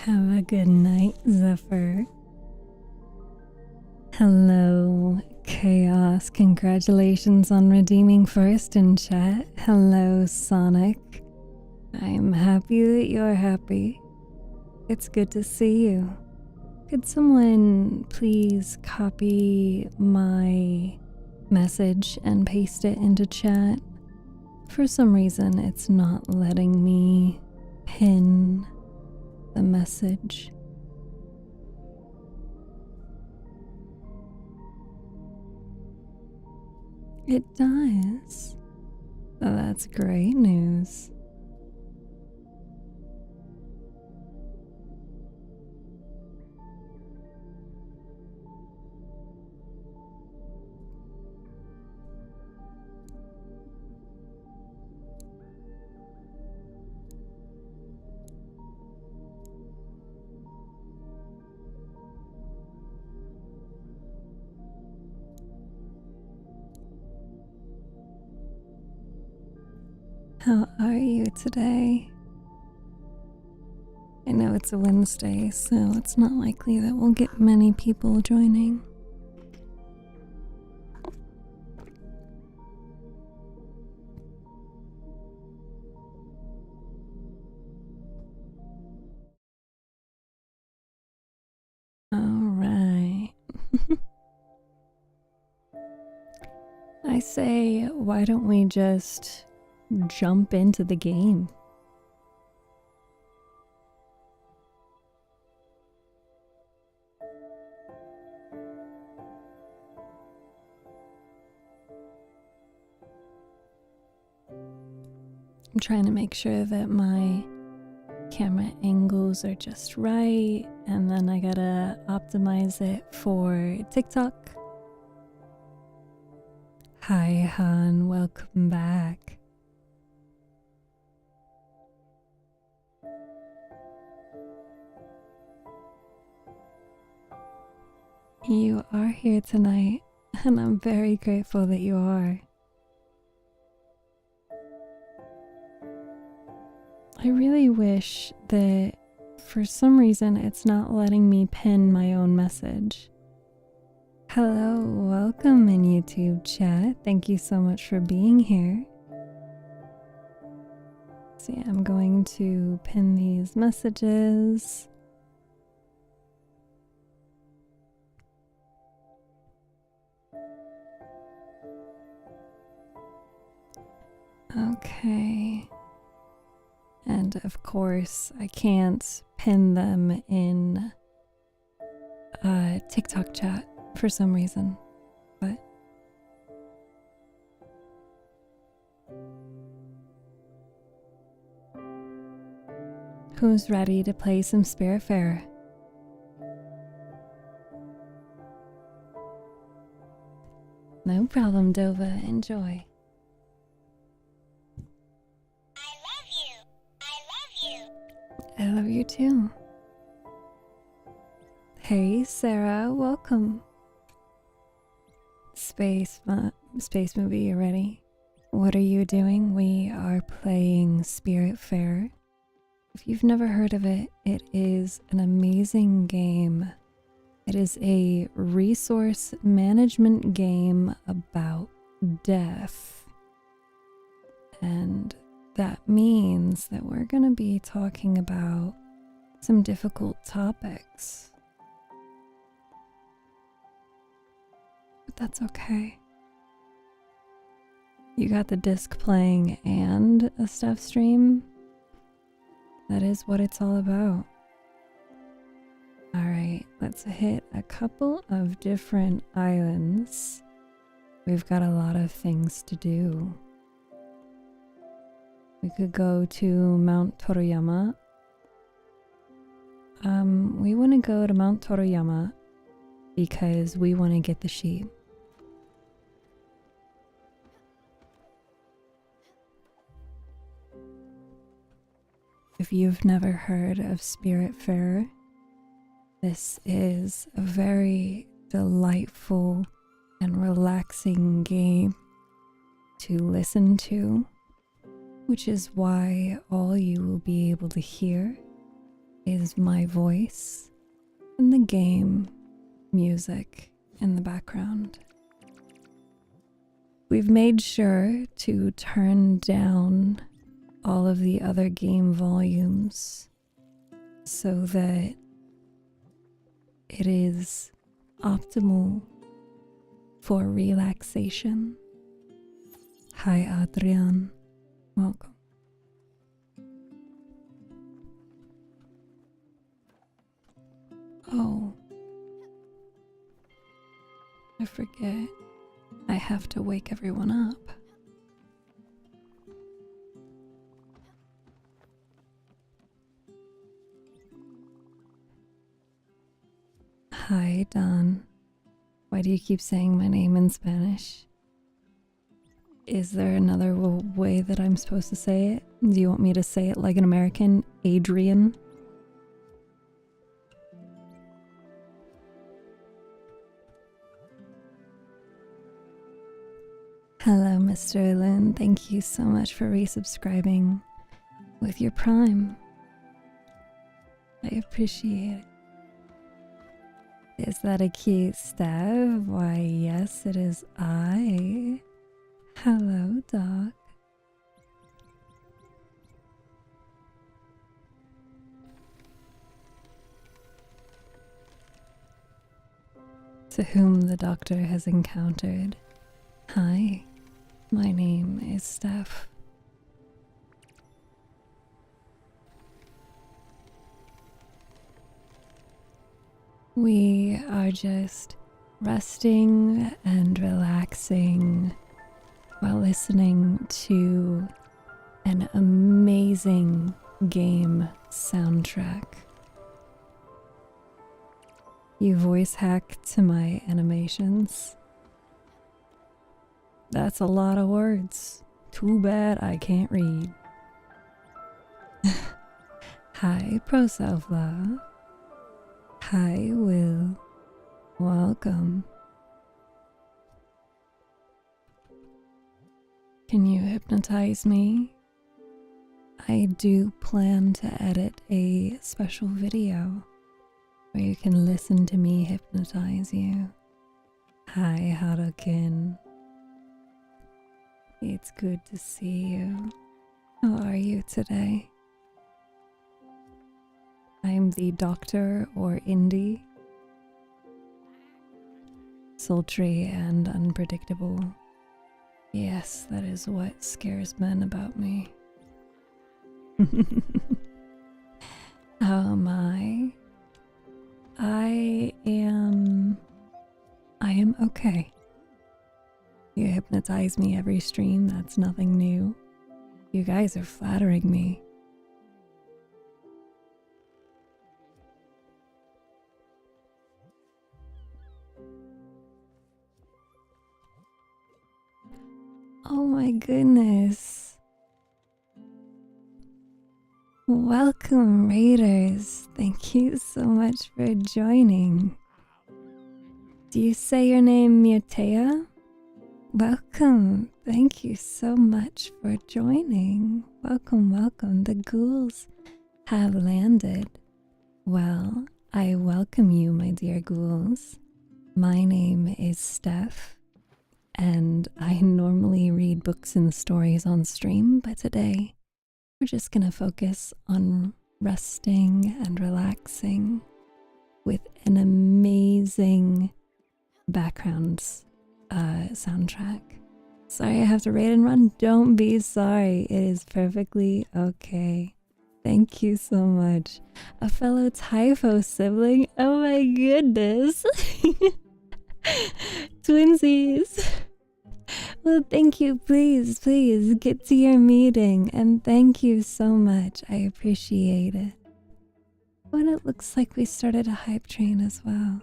Have a good night, Zephyr. Hello, Chaos. Congratulations on redeeming first in chat. Hello, Sonic. I'm happy that you're happy. It's good to see you. Could someone please copy my message and paste it into chat? For some reason, it's not letting me pin the message. It does. Oh, that's great news. How are you today? I know it's a Wednesday, so it's not likely that we'll get many people joining. Alright. I say, why don't we just jump into the game? I'm trying to make sure that my camera angles are just right, and then I gotta optimize it for TikTok. Hi, Han, welcome back. You are here tonight, and I'm very grateful that you are. I really wish that for some reason it's not letting me pin my own message. Hello, welcome in YouTube chat. Thank you so much for being here. See, I'm going to pin these messages. Okay. And of course, I can't pin them in TikTok chat for some reason, but who's ready to play some Spiritfarer? No problem, Dova. Enjoy. I love you too. Hey, Sarah, welcome. Space movie, you ready? What are you doing? We are playing Spiritfarer. If you've never heard of it, it is an amazing game. It is a resource management game about death. And that means that we're going to be talking about some difficult topics. But that's okay. You got the disc playing and a Steph stream. That is what it's all about. Alright, let's hit a couple of different islands. We've got a lot of things to do. We could go to Mount Toriyama. We want to go to Mount Toriyama because we want to get the sheep. If you've never heard of Spiritfarer, this is a very delightful and relaxing game to listen to, which is why all you will be able to hear is my voice and the game music in the background. We've made sure to turn down all of the other game volumes so that it is optimal for relaxation. Hi Adrian, welcome. Oh, I forget. I have to wake everyone up. Hi, Don. Why do you keep saying my name in Spanish? Is there another way that I'm supposed to say it? Do you want me to say it like an American? Adrian? Hello, Mr. Lin. Thank you so much for resubscribing with your Prime. I appreciate it. Is that a cute Steph? Why, yes, it is I. Hello, dog. To whom the doctor has encountered. Hi. My name is Steph. We are just resting and relaxing while listening to an amazing game soundtrack. You voice hack to my animations. That's a lot of words. Too bad I can't read. Hi, Pro Self Love. Hi, Will. Welcome. Can you hypnotize me? I do plan to edit a special video where you can listen to me hypnotize you. Hi, Harukin. It's good to see you. How are you today? I'm the doctor or indie. Sultry and unpredictable. Yes, that is what scares men about me. How am I? I am okay. You hypnotize me every stream, that's nothing new. You guys are flattering me. Oh my goodness. Welcome, Raiders. Thank you so much for joining. Do you say your name Mutea? Welcome. Thank you so much for joining. Welcome, welcome. The ghouls have landed. Well, I welcome you, my dear ghouls. My name is Steph, and I normally read books and stories on stream, but today we're just gonna focus on resting and relaxing with an amazing backgrounds soundtrack. Sorry I have to raid and run. Don't be sorry. It is perfectly okay. Thank you so much. A fellow Typho sibling. Oh my goodness. Twinsies. Well, thank you. Please get to your meeting. And thank you so much. I appreciate it. But it looks like we started a hype train as well.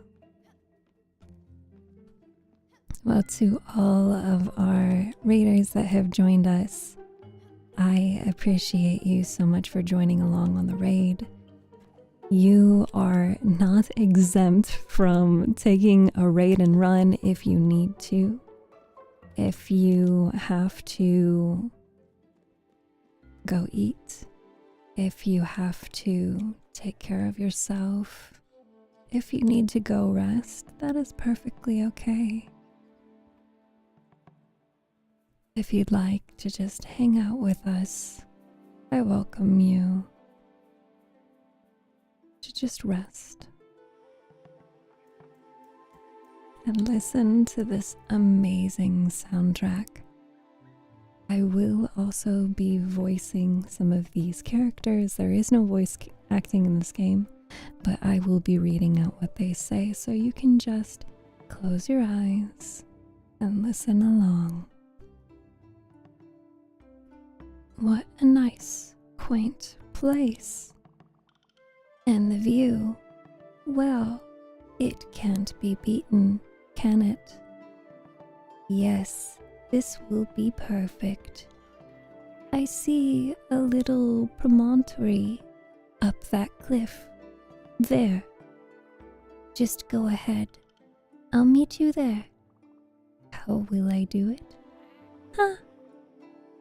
Well, to all of our readers that have joined us, I appreciate you so much for joining along on the raid. You are not exempt from taking a raid and run if you need to. If you have to go eat, if you have to take care of yourself. If you need to go rest, that is perfectly okay. If you'd like to just hang out with us, I welcome you to just rest and listen to this amazing soundtrack. I will also be voicing some of these characters. There is no voice acting in this game, but I will be reading out what they say, so you can just close your eyes and listen along. What a nice, quaint place. And the view, well, it can't be beaten, can it? Yes, this will be perfect. I see a little promontory up that cliff. There. Just go ahead. I'll meet you there. How will I do it?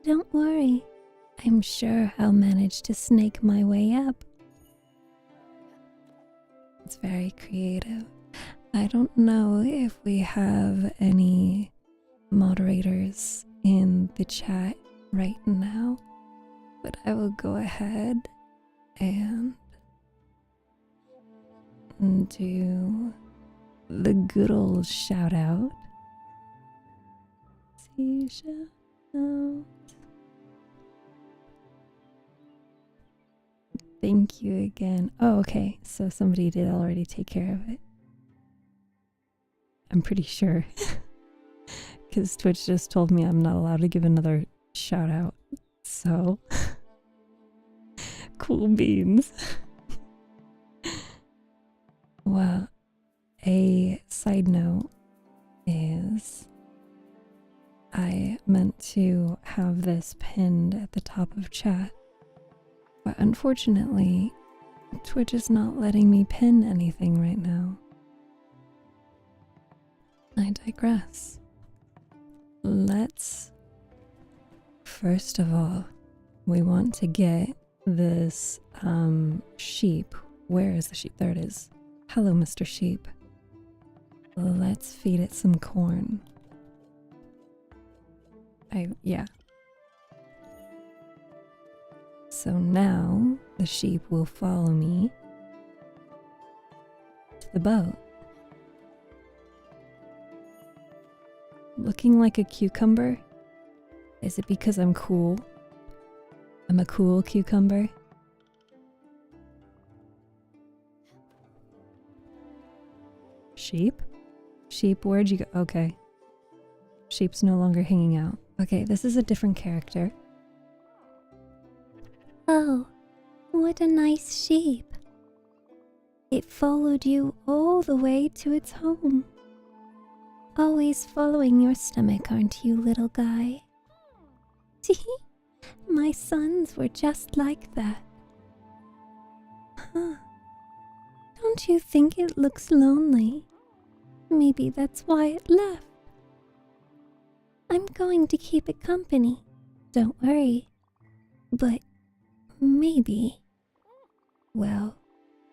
Don't worry. I'm sure I'll manage to snake my way up. It's very creative. I don't know if we have any moderators in the chat right now, but I will go ahead and do the good old shout out. See, shout out. Thank you again. Oh, okay. So somebody did already take care of it. I'm pretty sure. Because Twitch just told me I'm not allowed to give another shout out. So, cool beans. Well, a side note is I meant to have this pinned at the top of chat. But unfortunately, Twitch is not letting me pin anything right now. I digress. Let's, first of all, we want to get this sheep. Where is the sheep? There it is. Hello, Mr. Sheep. Let's feed it some corn. Yeah. So now the sheep will follow me to the boat. Looking like a cucumber? Is it because I'm cool? I'm a cool cucumber? Sheep? Sheep, where'd you go? Okay. Sheep's no longer hanging out. Okay, this is a different character. Oh, what a nice sheep. It followed you all the way to its home. Always following your stomach, aren't you, little guy? My sons were just like that. Huh. Don't you think it looks lonely? Maybe that's why it left. I'm going to keep it company. Don't worry. But maybe, well,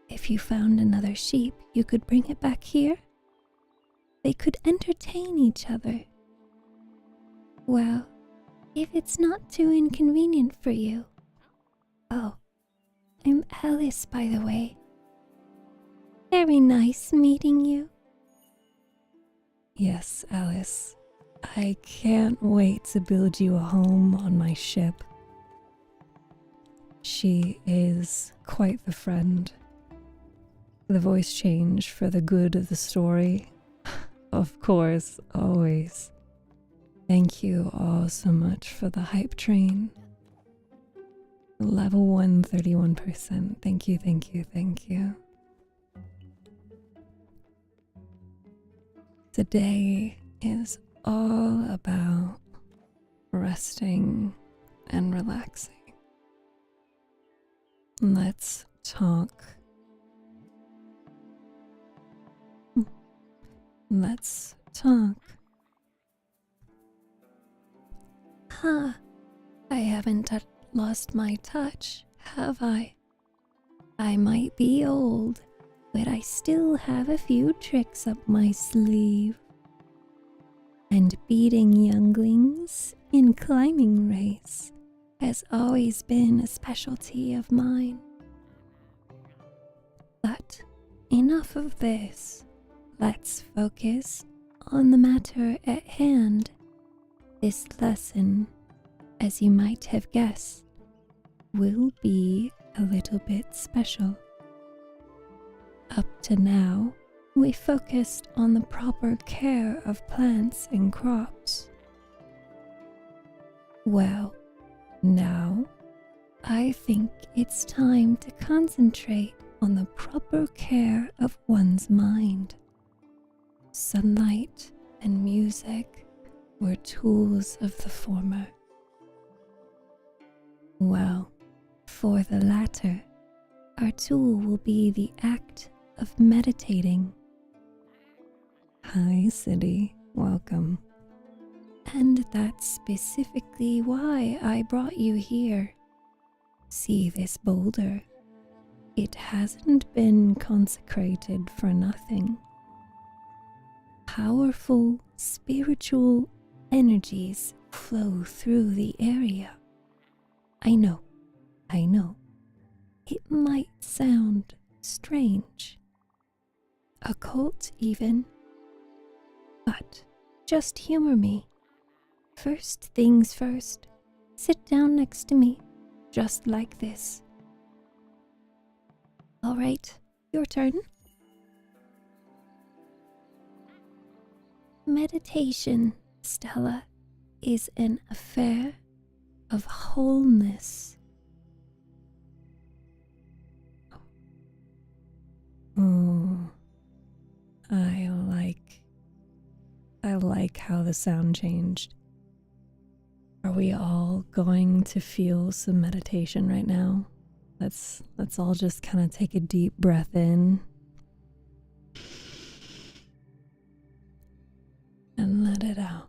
if you found another sheep, you could bring it back here. They could entertain each other. Well, if it's not too inconvenient for you. Oh, I'm Alice, by the way. Very nice meeting you. Yes, Alice. I can't wait to build you a home on my ship. She is quite the friend. The voice change for the good of the story. Of course, always. Thank you all so much for the hype train. Level 1, 31%. Thank you, thank you, thank you. Today is all about resting and relaxing. Let's talk. Let's talk. Huh. I haven't lost my touch, have I? I might be old, but I still have a few tricks up my sleeve. And beating younglings in climbing race has always been a specialty of mine. But enough of this. Let's focus on the matter at hand. This lesson, as you might have guessed, will be a little bit special. Up to now, we focused on the proper care of plants and crops. Well, now I think it's time to concentrate on the proper care of one's mind. Sunlight and music were tools of the former. Well, for the latter, our tool will be the act of meditating. Hi, City. Welcome. And that's specifically why I brought you here. See this boulder? It hasn't been consecrated for nothing. Powerful spiritual energies flow through the area. I know. It might sound strange, occult even, but just humor me. First things first, sit down next to me, just like this. All right, your turn. Meditation, Stella, is an affair of wholeness. Oh, I like how the sound changed. Are we all going to feel some meditation right now? Let's all just kind of take a deep breath in and let it out.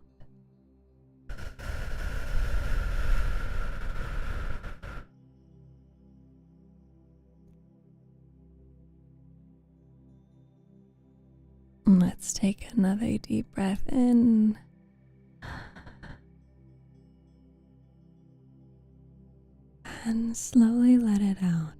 Let's take another deep breath in. And slowly let it out.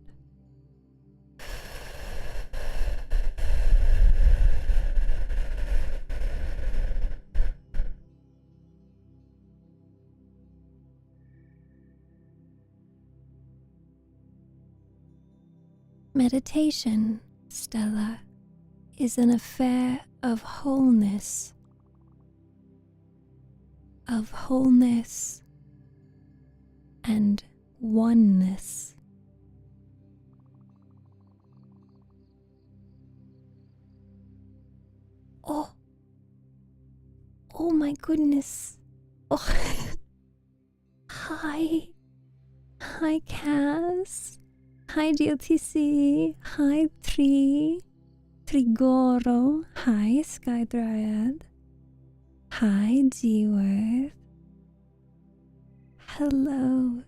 Meditation, Stella, is an affair of wholeness. Of wholeness and oneness. Oh my goodness. Oh. Hi Cass. Hi DLTC. Hi Trigoro. Hi Sky Dryad. Hi G-Worth. Hello.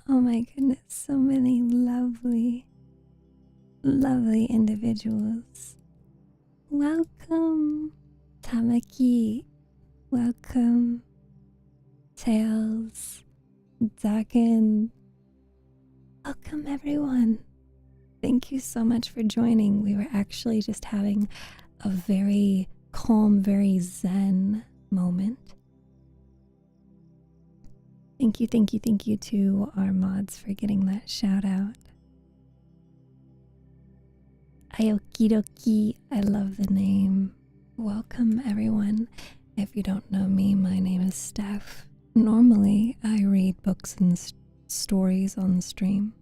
Oh my goodness, so many lovely individuals. Welcome, Tamaki. Welcome, Tails, Dakin. Welcome, everyone. Thank you so much for joining. We were actually just having a very calm, very zen moment. Thank you to our mods for getting that shout out. Aokidoki, I love the name. Welcome everyone. If you don't know me, my name is Steph. Normally, I read books and stories on the stream.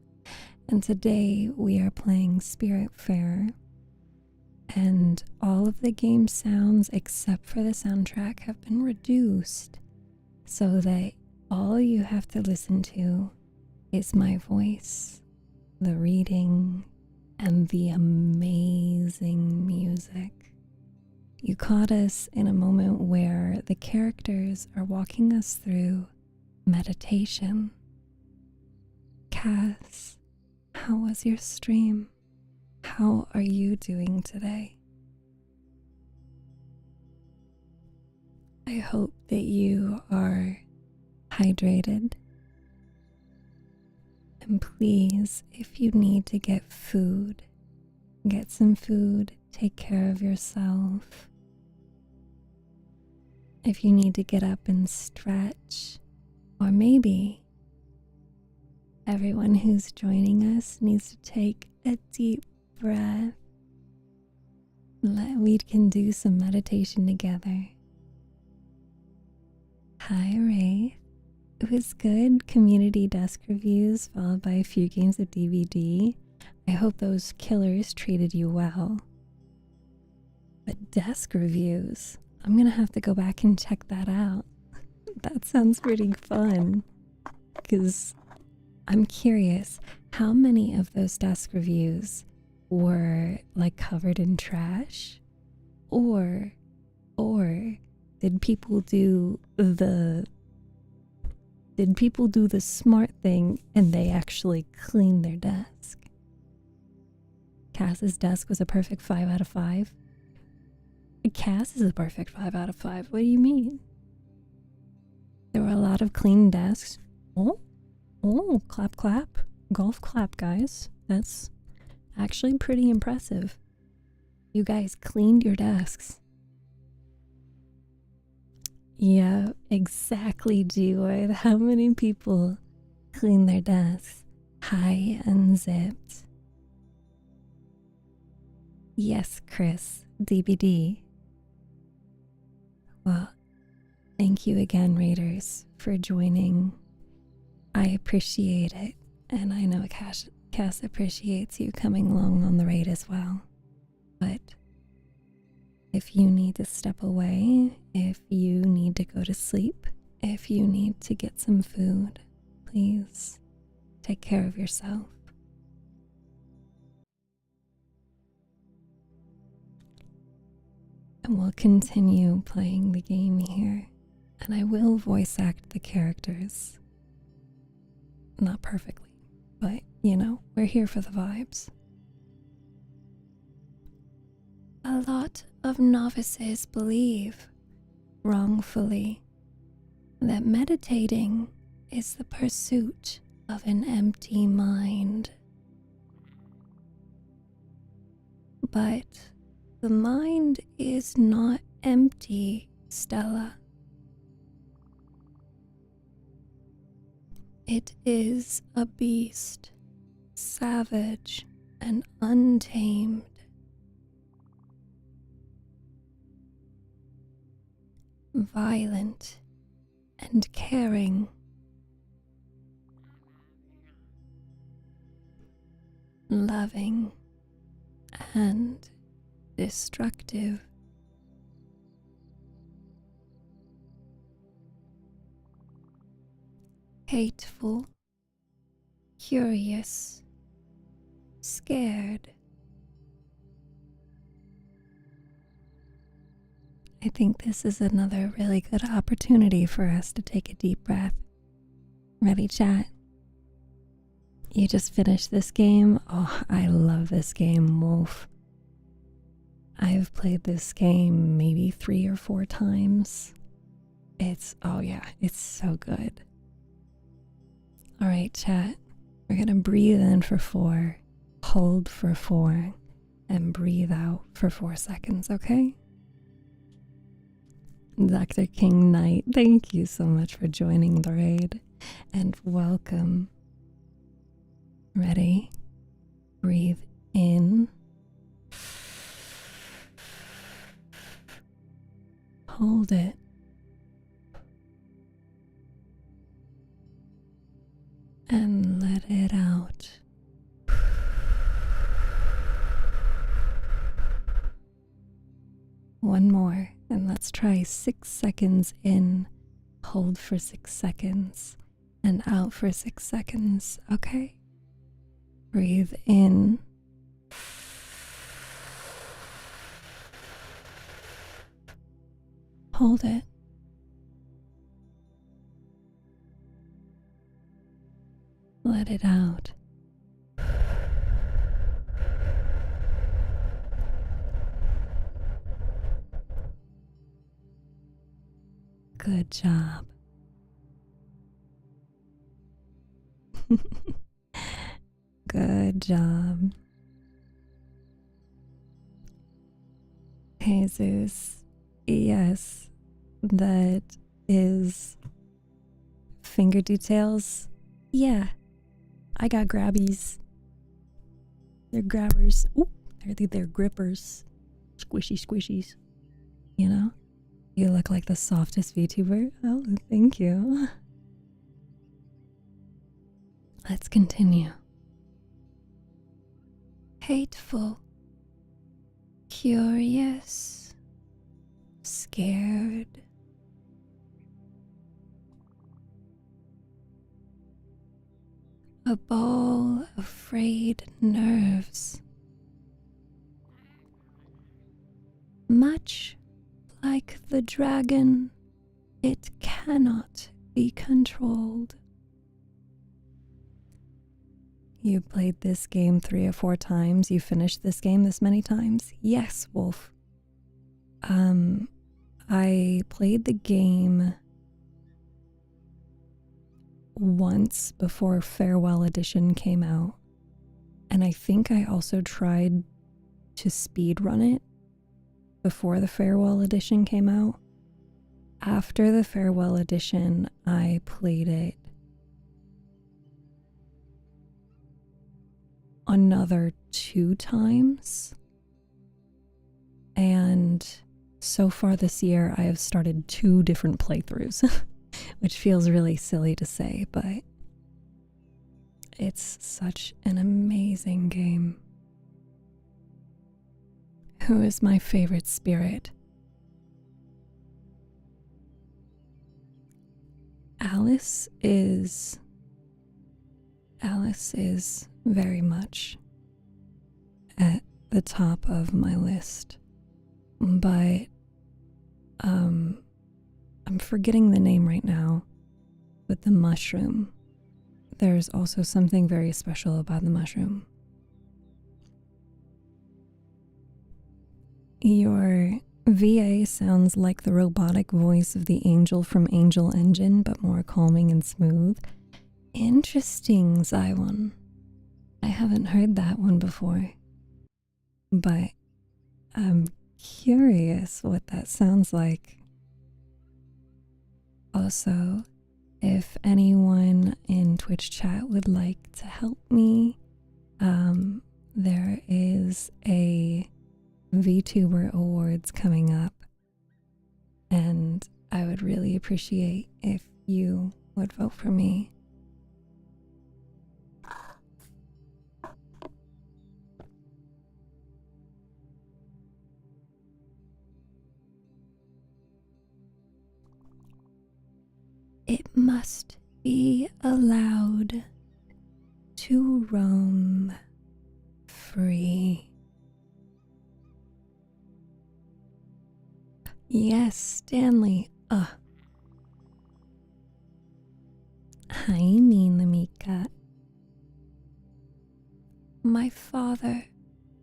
And today we are playing Spiritfarer. And all of the game sounds except for the soundtrack have been reduced so that all you have to listen to is my voice, the reading, and the amazing music. You caught us in a moment where the characters are walking us through meditation. Cass, how was your stream? How are you doing today? I hope that you are hydrated. And please, if you need to get food, get some food, take care of yourself. If you need to get up and stretch, or maybe everyone who's joining us needs to take a deep breath. We can do some meditation together. Hi, Ray. It was good. Community desk reviews followed by a few games of DVD. I hope those killers treated you well. But desk reviews, I'm gonna have to go back and check that out. That sounds pretty fun. Because I'm curious, how many of those desk reviews were like covered in trash? Or did people do the smart thing and they actually cleaned their desk? Cass's desk was a perfect 5 out of 5. Cass is a perfect 5 out of 5. What do you mean? There were a lot of clean desks. Oh, clap, clap. Golf clap, guys. That's actually pretty impressive. You guys cleaned your desks. Yeah, exactly, G-Word. How many people clean their desks? Hi, Unzipped. Yes, Chris. DBD. Well, thank you again, Raiders, for joining. I appreciate it, and I know Cass appreciates you coming along on the raid as well. But if you need to step away, if you need to go to sleep, if you need to get some food, please take care of yourself. And we'll continue playing the game here, and I will voice act the characters. Not perfectly, but you know, we're here for the vibes. A lot of novices believe, wrongfully, that meditating is the pursuit of an empty mind. But the mind is not empty, Stella. It is a beast, savage and untamed. Violent and caring. Loving and destructive. Hateful, curious, scared. I think this is another really good opportunity for us to take a deep breath. Ready, chat? You just finished this game? Oh, I love this game, Wolf. I've played this game maybe 3 or 4 times. It's so good. All right, chat. We're gonna breathe in for 4, hold for 4, and breathe out for 4 seconds, okay? Dr. King Knight, thank you so much for joining the raid, and welcome. Ready? Breathe in. Hold it. And let it out. One more, and let's try 6 seconds in, hold for 6 seconds, and out for 6 seconds, okay? Breathe in. Hold it. Let it out. Good job. Good job. Jesus. Yes, that is finger details. Yeah, I got grabbies. They're grabbers. Oop, they're grippers. Squishy squishies. You know? You look like the softest VTuber. Oh, thank you. Let's continue. Hateful. Curious. Scared. A ball of frayed nerves. Much like the dragon, it cannot be controlled. You played this game 3 or 4 times. You finished this game this many times? Yes, Wolf. I played the game once before Farewell Edition came out, and I think I also tried to speedrun it before the Farewell Edition came out. After the Farewell Edition, I played it another 2 times, and so far this year I have started 2 different playthroughs, which feels really silly to say, but it's such an amazing game. Who is my favorite spirit? Alice is very much at the top of my list, but I'm forgetting the name right now, but the mushroom. There's also something very special about the mushroom. Your VA sounds like the robotic voice of the angel from Angel Engine, but more calming and smooth. Interesting, Zywon. I haven't heard that one before, but I'm curious what that sounds like. Also, if anyone in Twitch chat would like to help me, there is a VTuber Awards coming up, and I would really appreciate if you would vote for me. It must be allowed to roam free. Yes, Stanley. Hi, Minamika. My father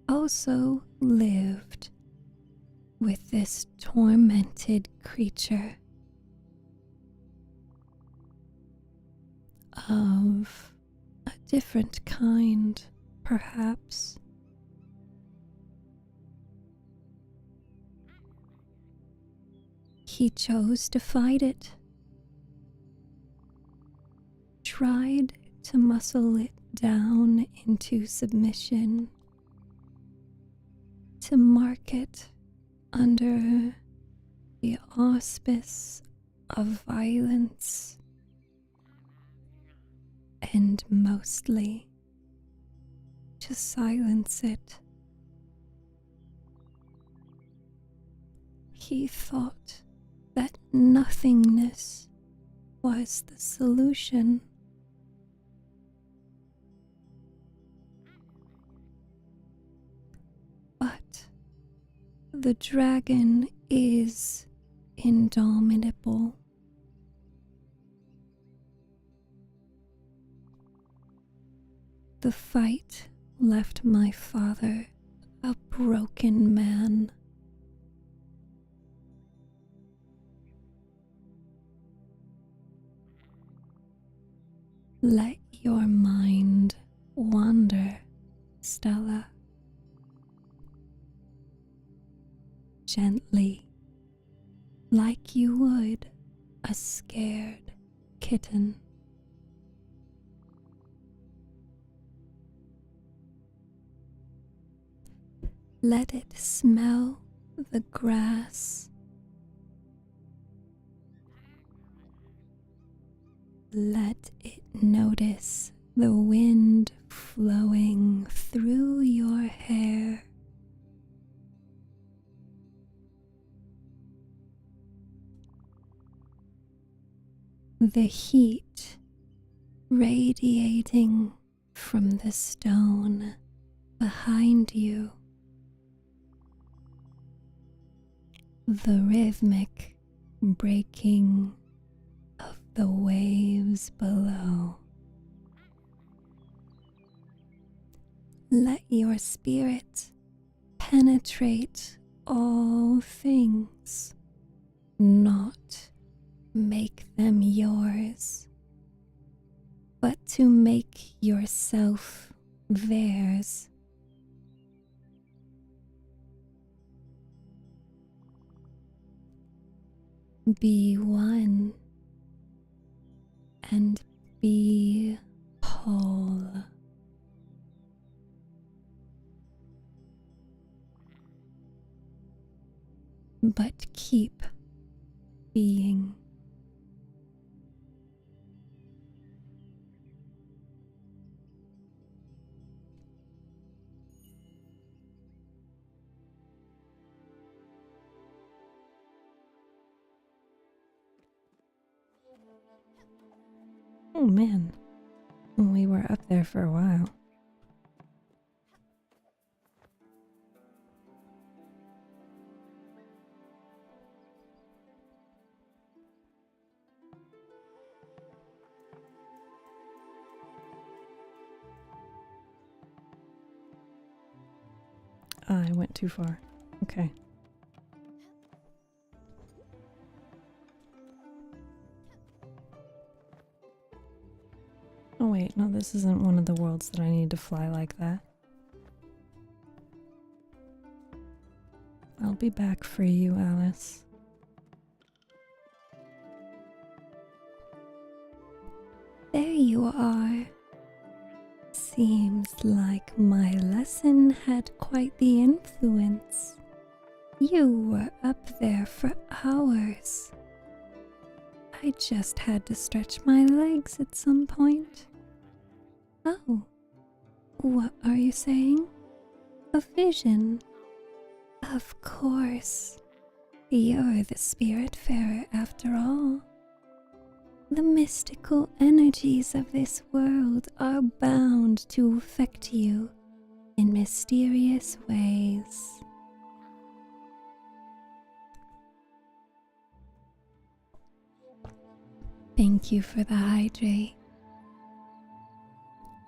also lived with this tormented creature of a different kind, perhaps. He chose to fight it, tried to muscle it down into submission, to mark it under the auspice of violence, and mostly to silence it. He thought that nothingness was the solution. But the dragon is indomitable. The fight left my father a broken man. Let your mind wander, Stella. Gently, like you would a scared kitten. Let it smell the grass. Let it notice the wind flowing through your hair. The heat radiating from the stone behind you. The rhythmic breaking of the waves below. Let your spirit penetrate all things, not make them yours, but to make yourself theirs. Be one and be whole. But keep being. Oh man, we were up there for a while. I went too far. Okay. Oh wait, no, this isn't one of the worlds that I need to fly like that. I'll be back for you, Alice. There you are. Seems like my lesson had quite the influence. You were up there for hours. I just had to stretch my legs at some point. Oh, what are you saying? A vision? Of course. You're the Spiritfarer after all. The mystical energies of this world are bound to affect you in mysterious ways. Thank you for the hydrate.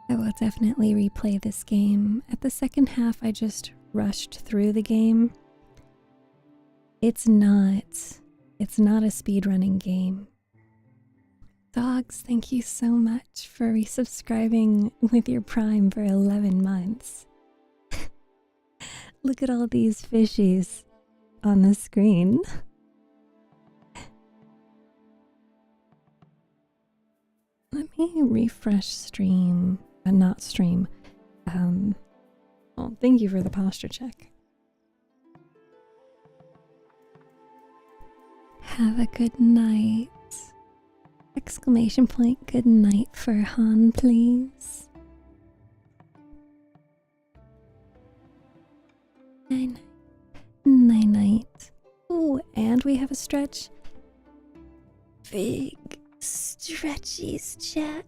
I will definitely replay this game. At the second half, I just rushed through the game. It's not a speedrunning game. Dogs, thank you so much for resubscribing with your Prime for 11 months. Look at all these fishies on the screen. Let me refresh stream, not stream. Well, thank you for the posture check. Have a good night. Exclamation point, good night for Han, please. Night, night, night. Ooh, and we have a stretch. Big stretchies, chat.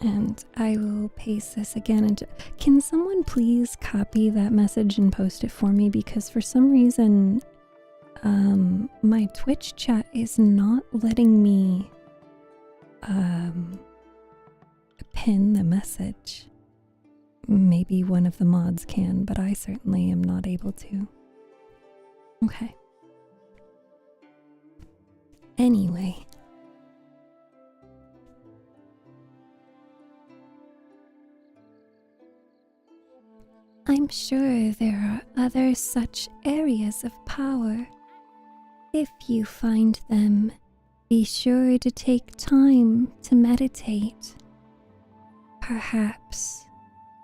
And I will paste this again. And can someone please copy that message and post it for me? Because for some reason, my Twitch chat is not letting me pin the message. Maybe one of the mods can, but I certainly am not able to. Okay. Anyway. I'm sure there are other such areas of power. If you find them, be sure to take time to meditate. Perhaps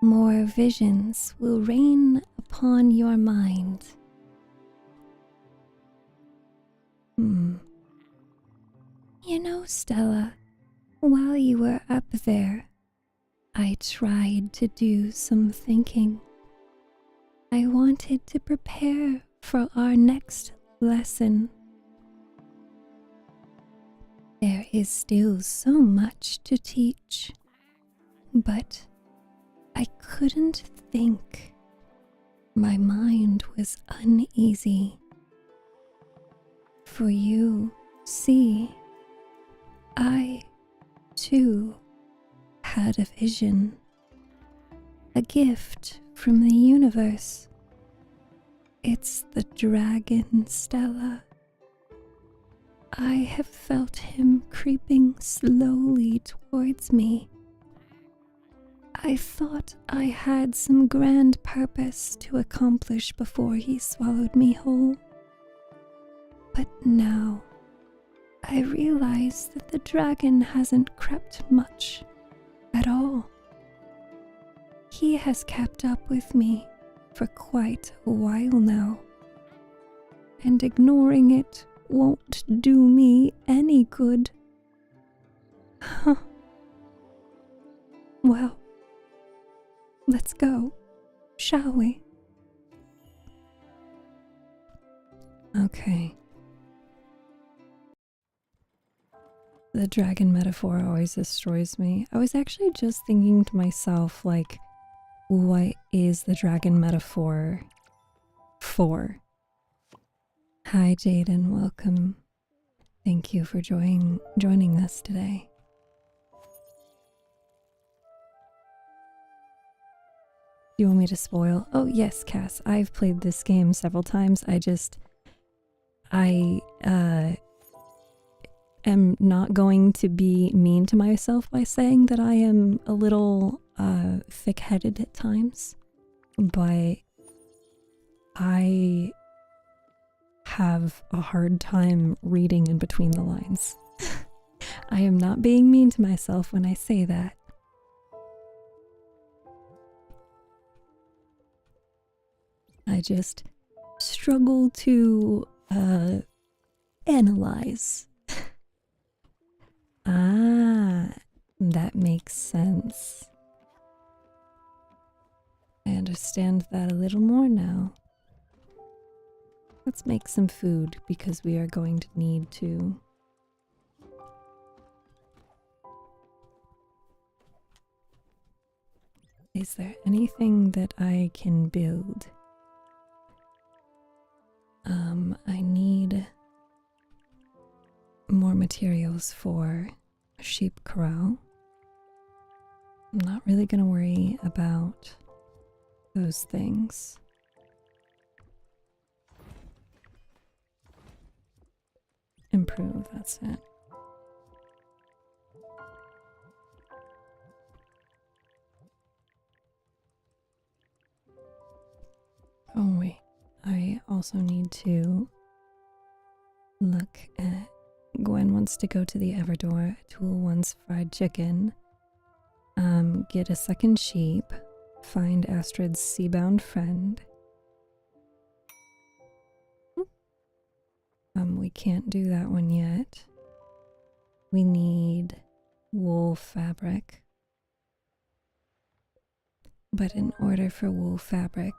more visions will rain upon your mind. You know, Stella, while you were up there, I tried to do some thinking. I wanted to prepare for our next lesson. There is still so much to teach, but I couldn't think. My mind was uneasy. For you, see, I, too, had a vision, a gift from the universe. It's the dragon, Stella. I have felt him creeping slowly towards me. I thought I had some grand purpose to accomplish before he swallowed me whole. But now, I realize that the dragon hasn't crept much at all. He has kept up with me for quite a while now, and ignoring it won't do me any good. Well, let's go, shall we? Okay. The dragon metaphor always destroys me. I was actually just thinking to myself, like, what is the dragon metaphor for? Hi, Jaden, welcome. Thank you for joining us today. Do you want me to spoil? Oh, yes, Cass. I've played this game several times. I am not going to be mean to myself by saying that I am a little thick-headed at times, but I have a hard time reading in between the lines. I am not being mean to myself when I say that. I just struggle to analyze. Ah, that makes sense. I understand that a little more now. Let's make some food because we are going to need to. Is there anything that I can build? I need more materials for a sheep corral. I'm not really gonna worry about those things. Improve, that's it. Oh wait, I also need to look at Gwen wants to go to the Everdore. Tool wants fried chicken. Get a second sheep. Find Astrid's seabound friend. We can't do that one yet. We need wool fabric. But in order for wool fabric,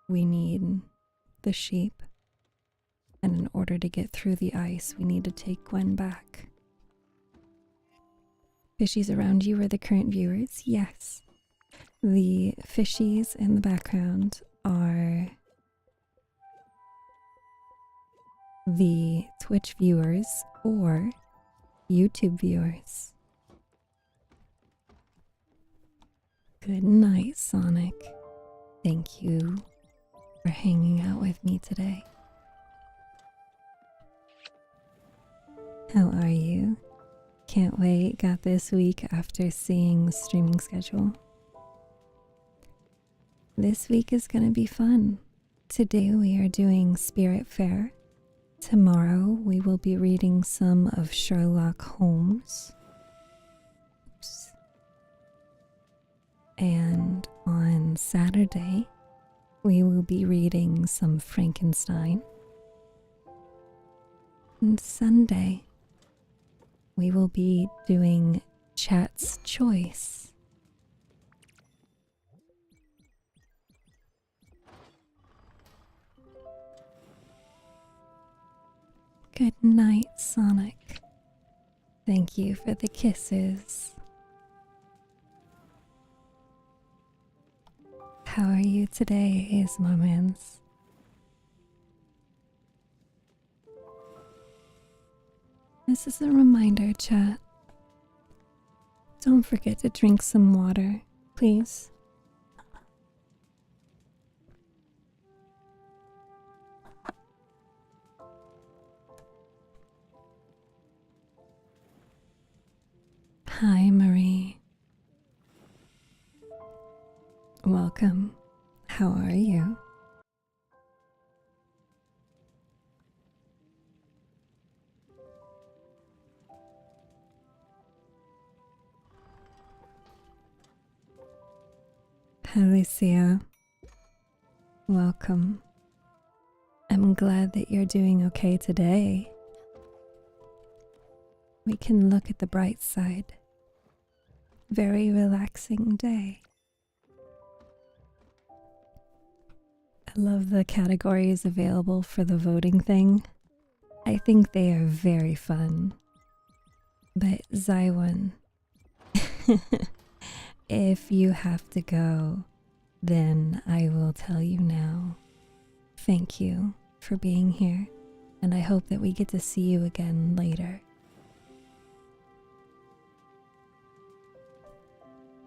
we need the sheep. And in order to get through the ice, we need to take Gwen back. Fishies around you are the current viewers? Yes. The fishies in the background are the Twitch viewers or YouTube viewers. Good night, Sonic. Thank you for hanging out with me today. How are you? Can't wait, got this week after seeing the streaming schedule. This week is gonna be fun. Today we are doing Spiritfarer. Tomorrow we will be reading some of Sherlock Holmes. Oops. And on Saturday we will be reading some Frankenstein. And Sunday we will be doing Chat's Choice. Good night, Sonic. Thank you for the kisses. How are you today, Ismamans? This is a reminder, chat. Don't forget to drink some water, please. Hi, Marie. Welcome. How are you? Alicia, welcome. I'm glad that you're doing okay today. We can look at the bright side. Very relaxing day. I love the categories available for the voting thing. I think they are very fun. But Zywon, if you have to go, then I will tell you now. Thank you for being here, and I hope that we get to see you again later.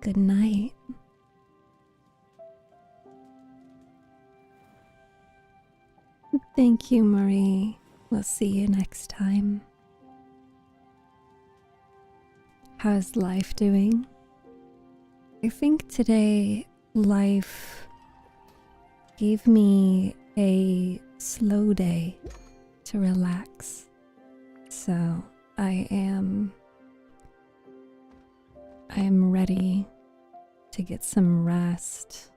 Good night. Thank you, Marie. We'll see you next time. How's life doing? I think today life gave me a slow day to relax. So I am ready to get some rest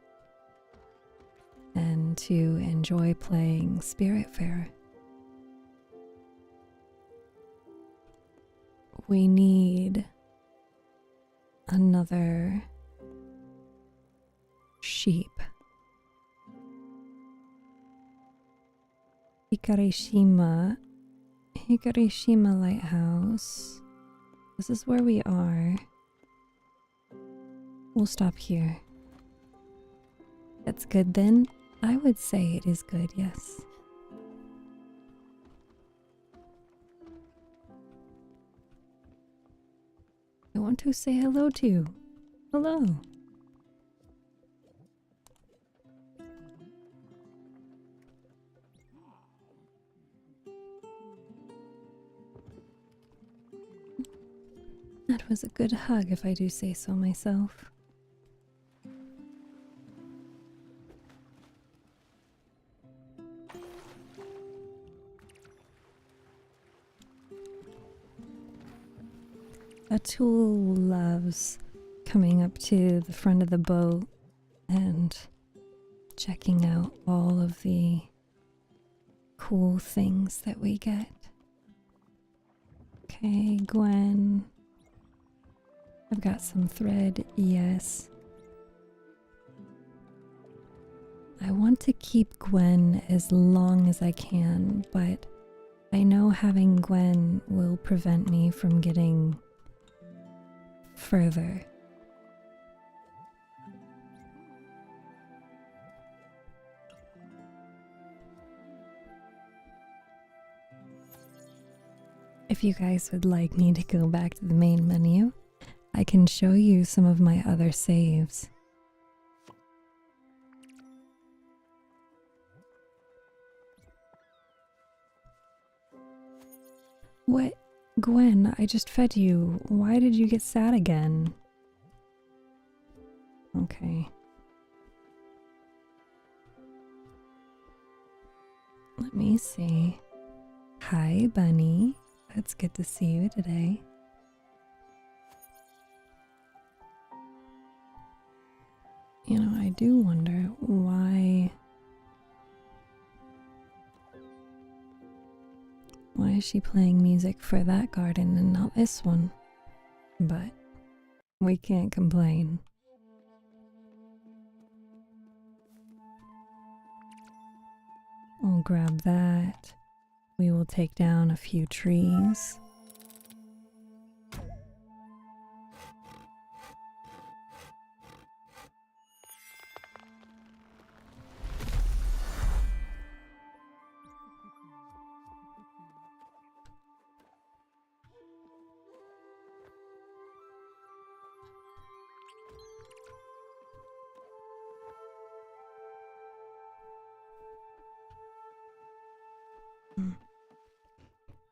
and to enjoy playing Spiritfarer. We need another sheep. Hikarishima Lighthouse. This is where we are. We'll stop here. That's good then. I would say it is good, yes. I want to say hello to you. Hello. That was a good hug, if I do say so myself. Atul loves coming up to the front of the boat and checking out all of the cool things that we get. Okay, Gwen. I've got some thread, yes. I want to keep Gwen as long as I can, but I know having Gwen will prevent me from getting further. If you guys would like me to go back to the main menu, I can show you some of my other saves. What Gwen, I just fed you. Why did you get sad again? Okay. Let me see. Hi, Bunny. It's good to see you today. You know, I do wonder why is she playing music for that garden and not this one? But we can't complain. I'll grab that. We will take down a few trees.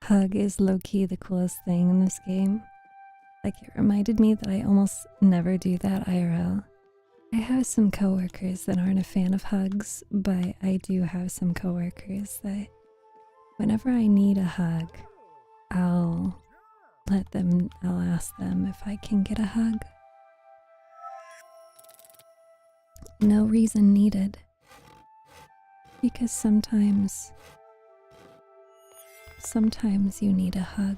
Hug is low-key the coolest thing in this game. Like, it reminded me that I almost never do that IRL. I have some coworkers that aren't a fan of hugs, but I do have some coworkers that whenever I need a hug, I'll ask them if I can get a hug. No reason needed. Because sometimes you need a hug.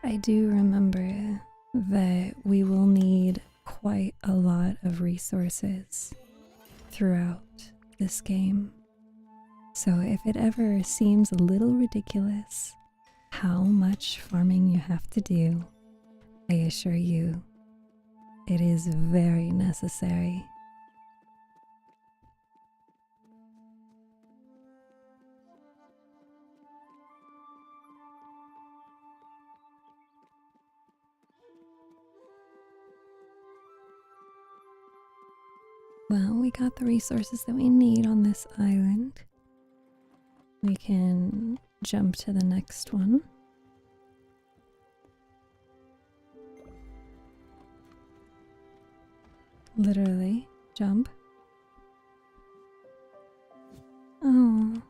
I do remember that we will need quite a lot of resources throughout this game. So if it ever seems a little ridiculous how much farming you have to do, I assure you, it is very necessary. Well, we got the resources that we need on this island. We can jump to the next one. Literally, jump. Oh,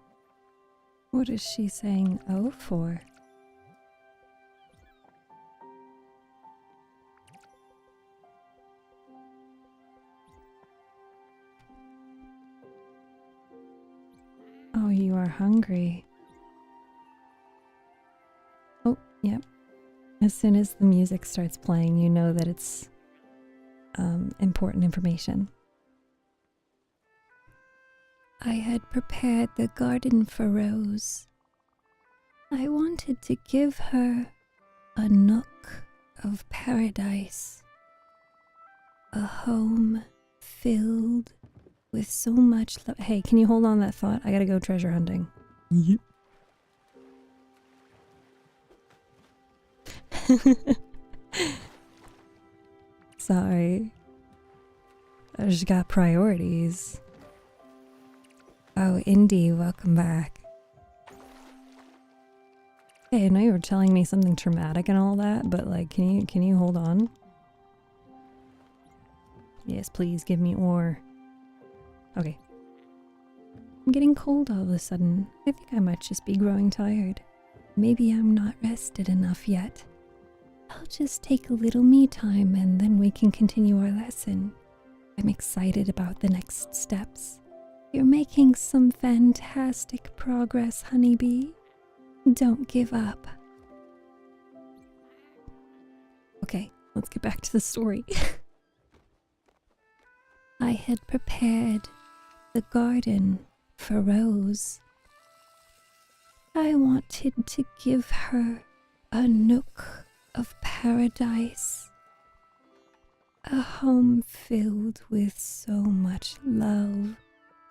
what is she saying oh for? Oh, you are hungry. Oh, yep. As soon as the music starts playing, you know that it's important information. I had prepared the garden for Rose. I wanted to give her a nook of paradise, a home filled with so much love. Hey, can you hold on that thought? I gotta go treasure hunting. Yep. Sorry. I just got priorities. Oh, Indy, welcome back. Hey, I know you were telling me something traumatic and all that, but like, can you hold on? Yes, please give me ore. Okay. I'm getting cold all of a sudden. I think I might just be growing tired. Maybe I'm not rested enough yet. I'll just take a little me time and then we can continue our lesson. I'm excited about the next steps. You're making some fantastic progress, honeybee. Don't give up. Okay, let's get back to the story. I had prepared the garden for Rose. I wanted to give her a nook of paradise, a home filled with so much love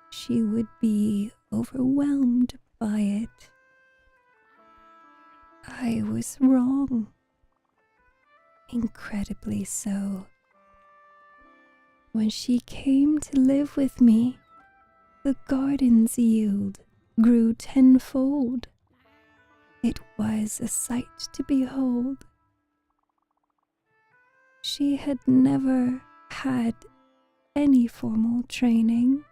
she would be overwhelmed by it. I was wrong. Incredibly so. When she came to live with me, the garden's yield grew tenfold. It was a sight to behold. She had never had any formal training,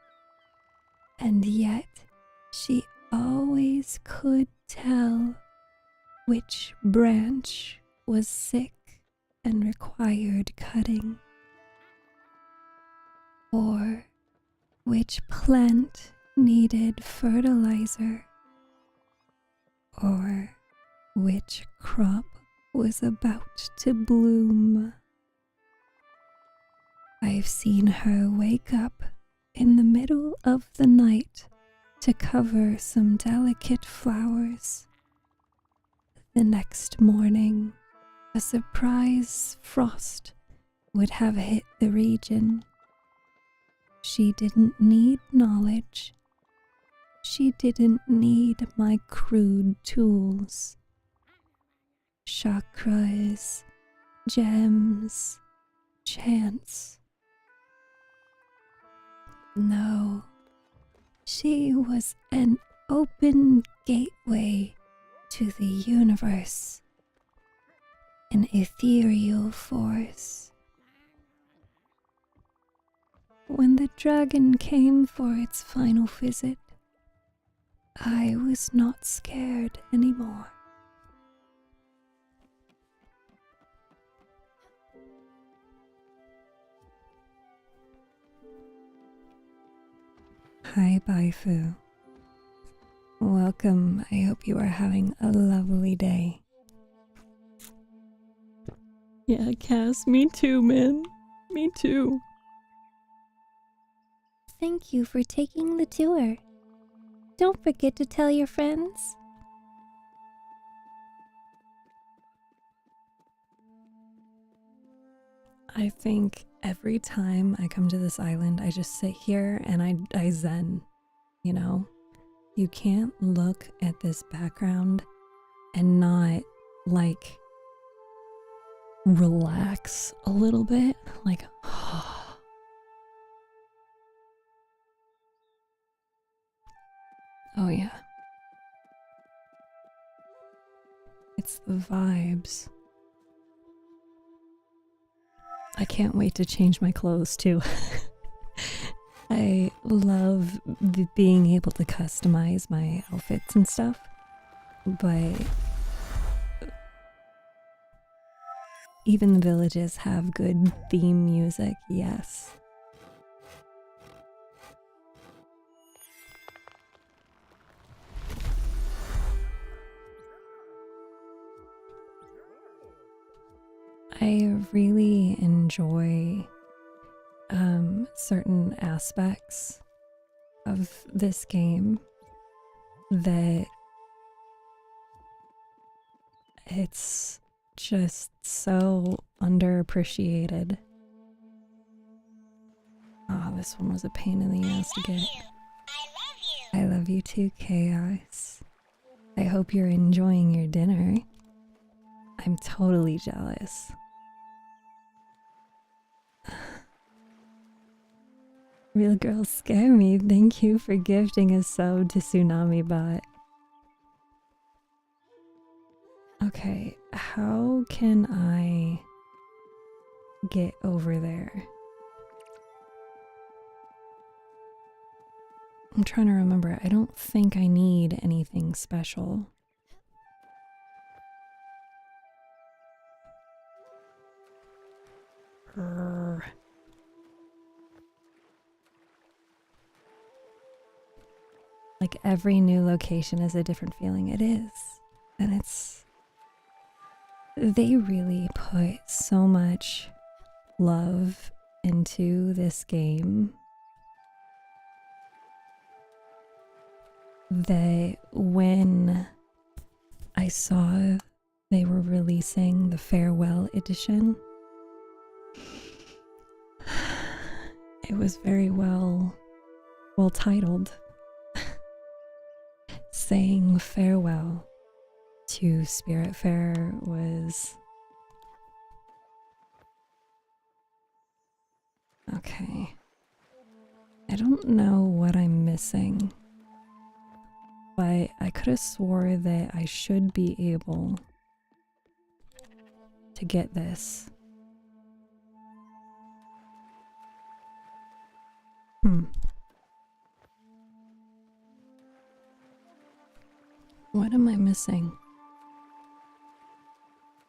and yet she always could tell which branch was sick and required cutting, or which plant needed fertilizer, or which crop was about to bloom. I've seen her wake up in the middle of the night to cover some delicate flowers. The next morning, a surprise frost would have hit the region. She didn't need knowledge. She didn't need my crude tools. Chakras, gems, chants. No, she was an open gateway to the universe, an ethereal force. When the dragon came for its final visit, I was not scared anymore. Hi, Baifu. Welcome. I hope you are having a lovely day. Yeah, Cass, me too, man. Me too. Thank you for taking the tour. Don't forget to tell your friends. I think every time I come to this island, I just sit here and I zen, you know? You can't look at this background and not, like, relax a little bit. Like, oh yeah. It's the vibes. I can't wait to change my clothes too. I love being able to customize my outfits and stuff, but even the villages have good theme music, yes. I really enjoy certain aspects of this game that it's just so underappreciated. Oh, this one was a pain in the ass to get. I love you too, Chaos. I hope you're enjoying your dinner. I'm totally jealous. Real girls scare me. Thank you for gifting a sub to Tsunami Bot. Okay, how can I get over there? I'm trying to remember. I don't think I need anything special. Like every new location is a different feeling. It is. And they really put so much love into this game that when I saw they were releasing the farewell edition, it was very well titled, saying farewell to Spiritfarer was... Okay. I don't know what I'm missing, but I could have swore that I should be able to get this. What am I missing?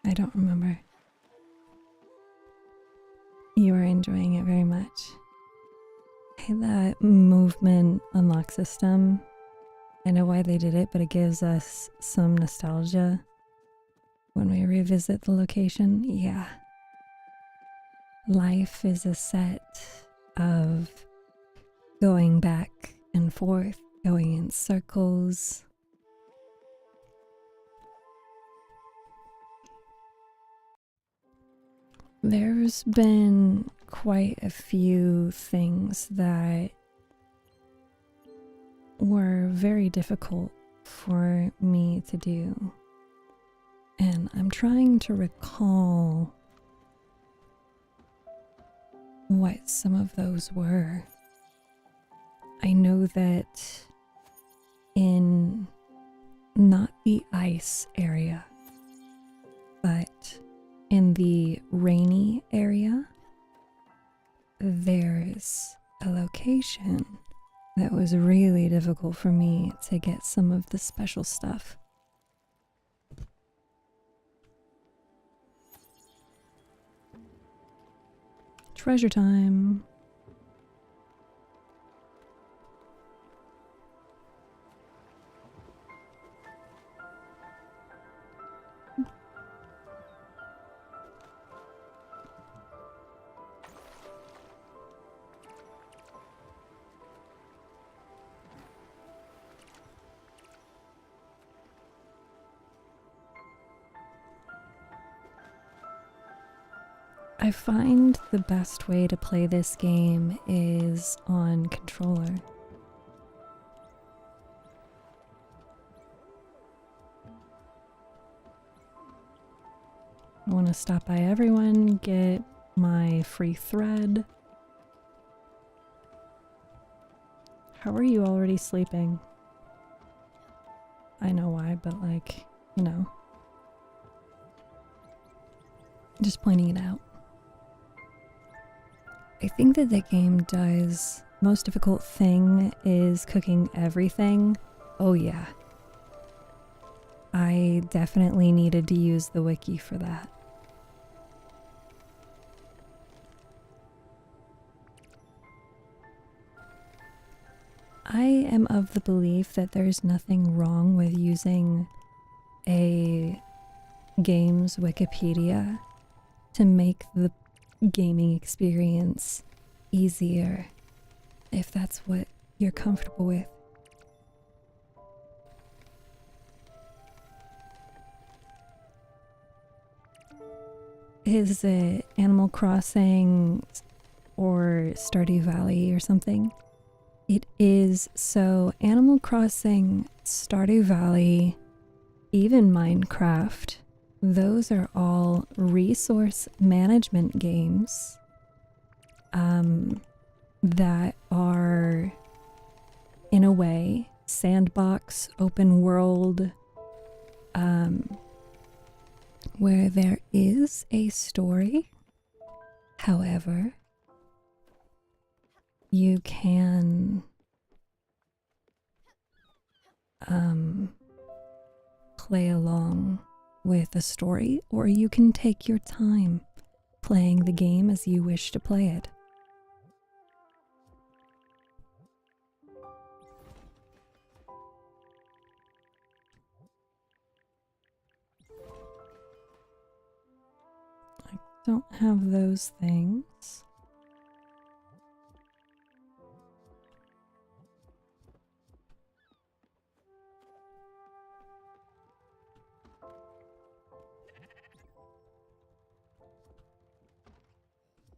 I don't remember. You are enjoying it very much. Hey, that movement unlock system. I know why they did it, but it gives us some nostalgia when we revisit the location. Yeah. Life is a set of going back and forth, going in circles. There's been quite a few things that were very difficult for me to do. And I'm trying to recall what some of those were. I know that in not the ice area, but in the rainy area, there's a location that was really difficult for me to get some of the special stuff. Treasure time. I find the best way to play this game is on controller. I want to stop by everyone, get my free thread. How are you already sleeping? I know why, but like, you know. Just pointing it out. I think that the game does, most difficult thing is cooking everything. Oh yeah. I definitely needed to use the wiki for that. I am of the belief that there's nothing wrong with using a game's Wikipedia to make the gaming experience easier, if that's what you're comfortable with. Is it Animal Crossing or Stardew Valley or something? It is. So Animal Crossing, Stardew Valley, even Minecraft, those are all resource management games that are, in a way, sandbox, open world, where there is a story. However, you can play along with a story, or you can take your time playing the game as you wish to play it. I don't have those things.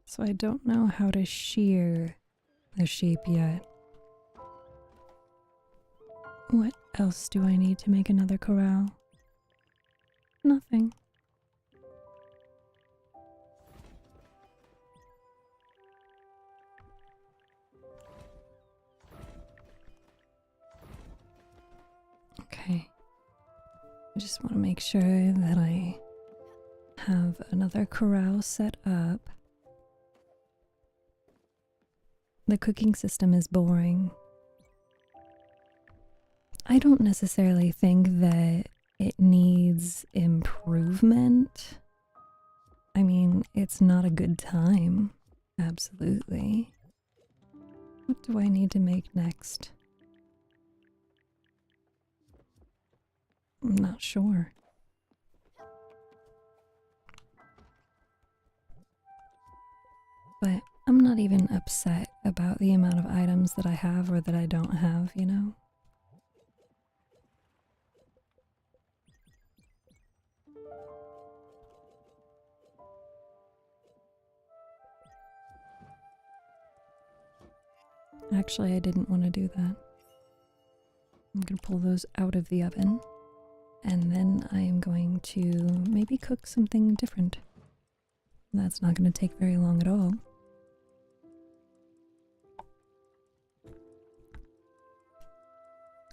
So I don't know how to shear the sheep yet. What else do I need to make another corral? Nothing. Okay. I just want to make sure that I have another corral set up. The cooking system is boring. I don't necessarily think that it needs improvement. I mean, it's not a good time. Absolutely. What do I need to make next? I'm not sure. But I'm not even upset about the amount of items that I have or that I don't have, you know? Actually, I didn't want to do that. I'm going to pull those out of the oven. And then I am going to maybe cook something different. That's not going to take very long at all.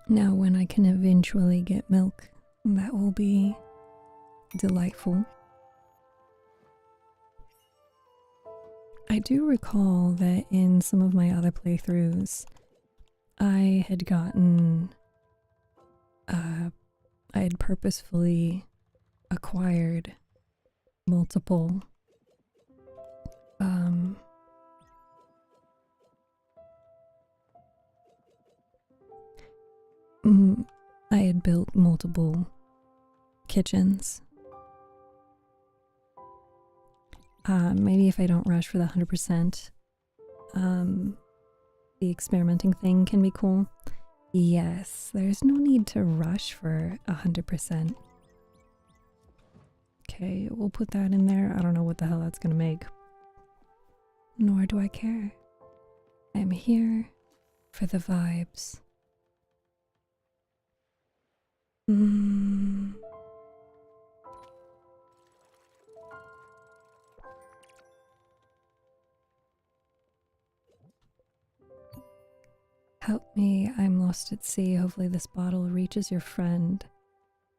Now, when I can eventually get milk, that will be delightful. I do recall that in some of my other playthroughs, I had gotten, I had purposefully acquired multiple, I had built multiple kitchens. Maybe if I don't rush for the 100%, the experimenting thing can be cool. Yes, there's no need to rush for 100%. Okay, we'll put that in there. I don't know what the hell that's gonna make. Nor do I care. I'm here for the vibes. Help me, I'm lost at sea. Hopefully this bottle reaches your friend.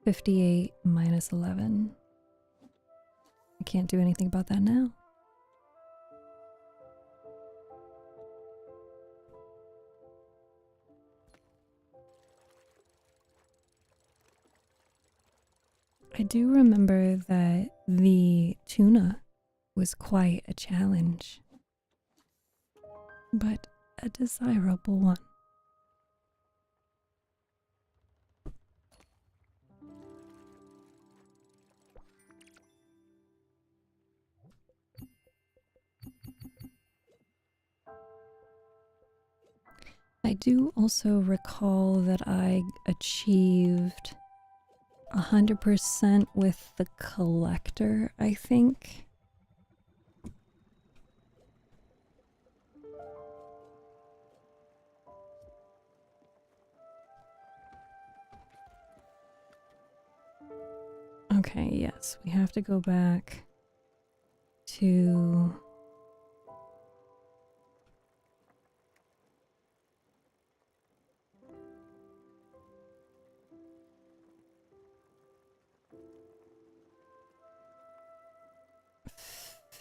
58 minus 11. I can't do anything about that now. I do remember that the tuna was quite a challenge, but a desirable one. I do also recall that I achieved 100% with the collector, I think. Okay, yes, we have to go back to...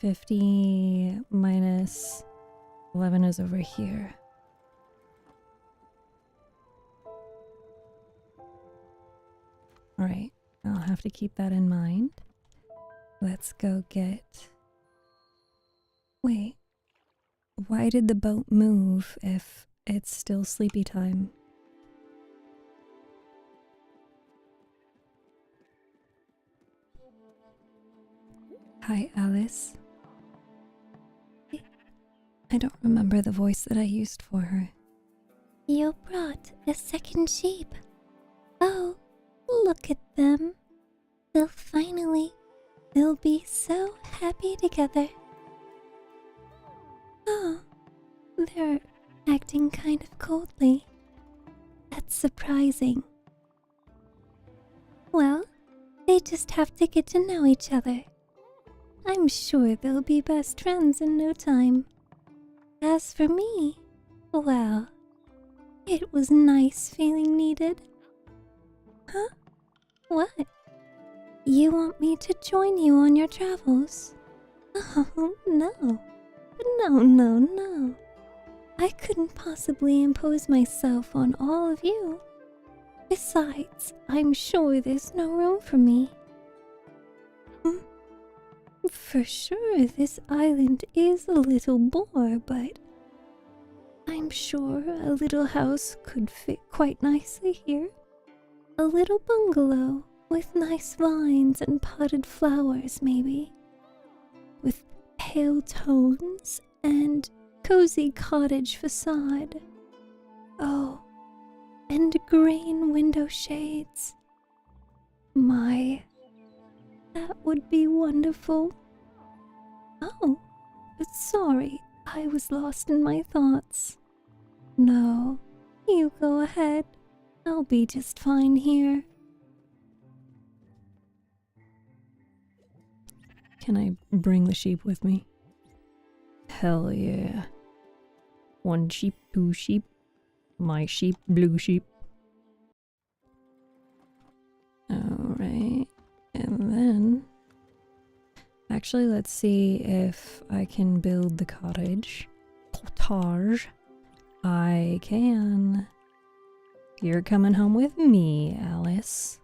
$50 minus 11 is over here. Alright, I'll have to keep that in mind. Let's go get... Wait, why did the boat move if it's still sleepy time? Hi, Alice. I don't remember the voice that I used for her. You brought a second sheep. Oh, look at them. They'll be so happy together. Oh, they're acting kind of coldly. That's surprising. Well, They just have to get to know each other. I'm sure they'll be best friends in no time. As for me, well, it was nice feeling needed. Huh? What? You want me to join you on your travels? Oh, no. No. I couldn't possibly impose myself on all of you. Besides, I'm sure there's no room for me. For sure, this island is a little bore, but I'm sure a little house could fit quite nicely here. A little bungalow with nice vines and potted flowers, maybe. With pale tones and cozy cottage facade. Oh, and green window shades. My, that would be wonderful. Oh, but sorry, I was lost in my thoughts. No, you go ahead. I'll be just fine here. Can I bring the sheep with me? Hell yeah. 1 sheep, 2 sheep. My sheep, blue sheep. Alright. And then... Actually, let's see if I can build the cottage. Cottage. I can. You're coming home with me, Alice.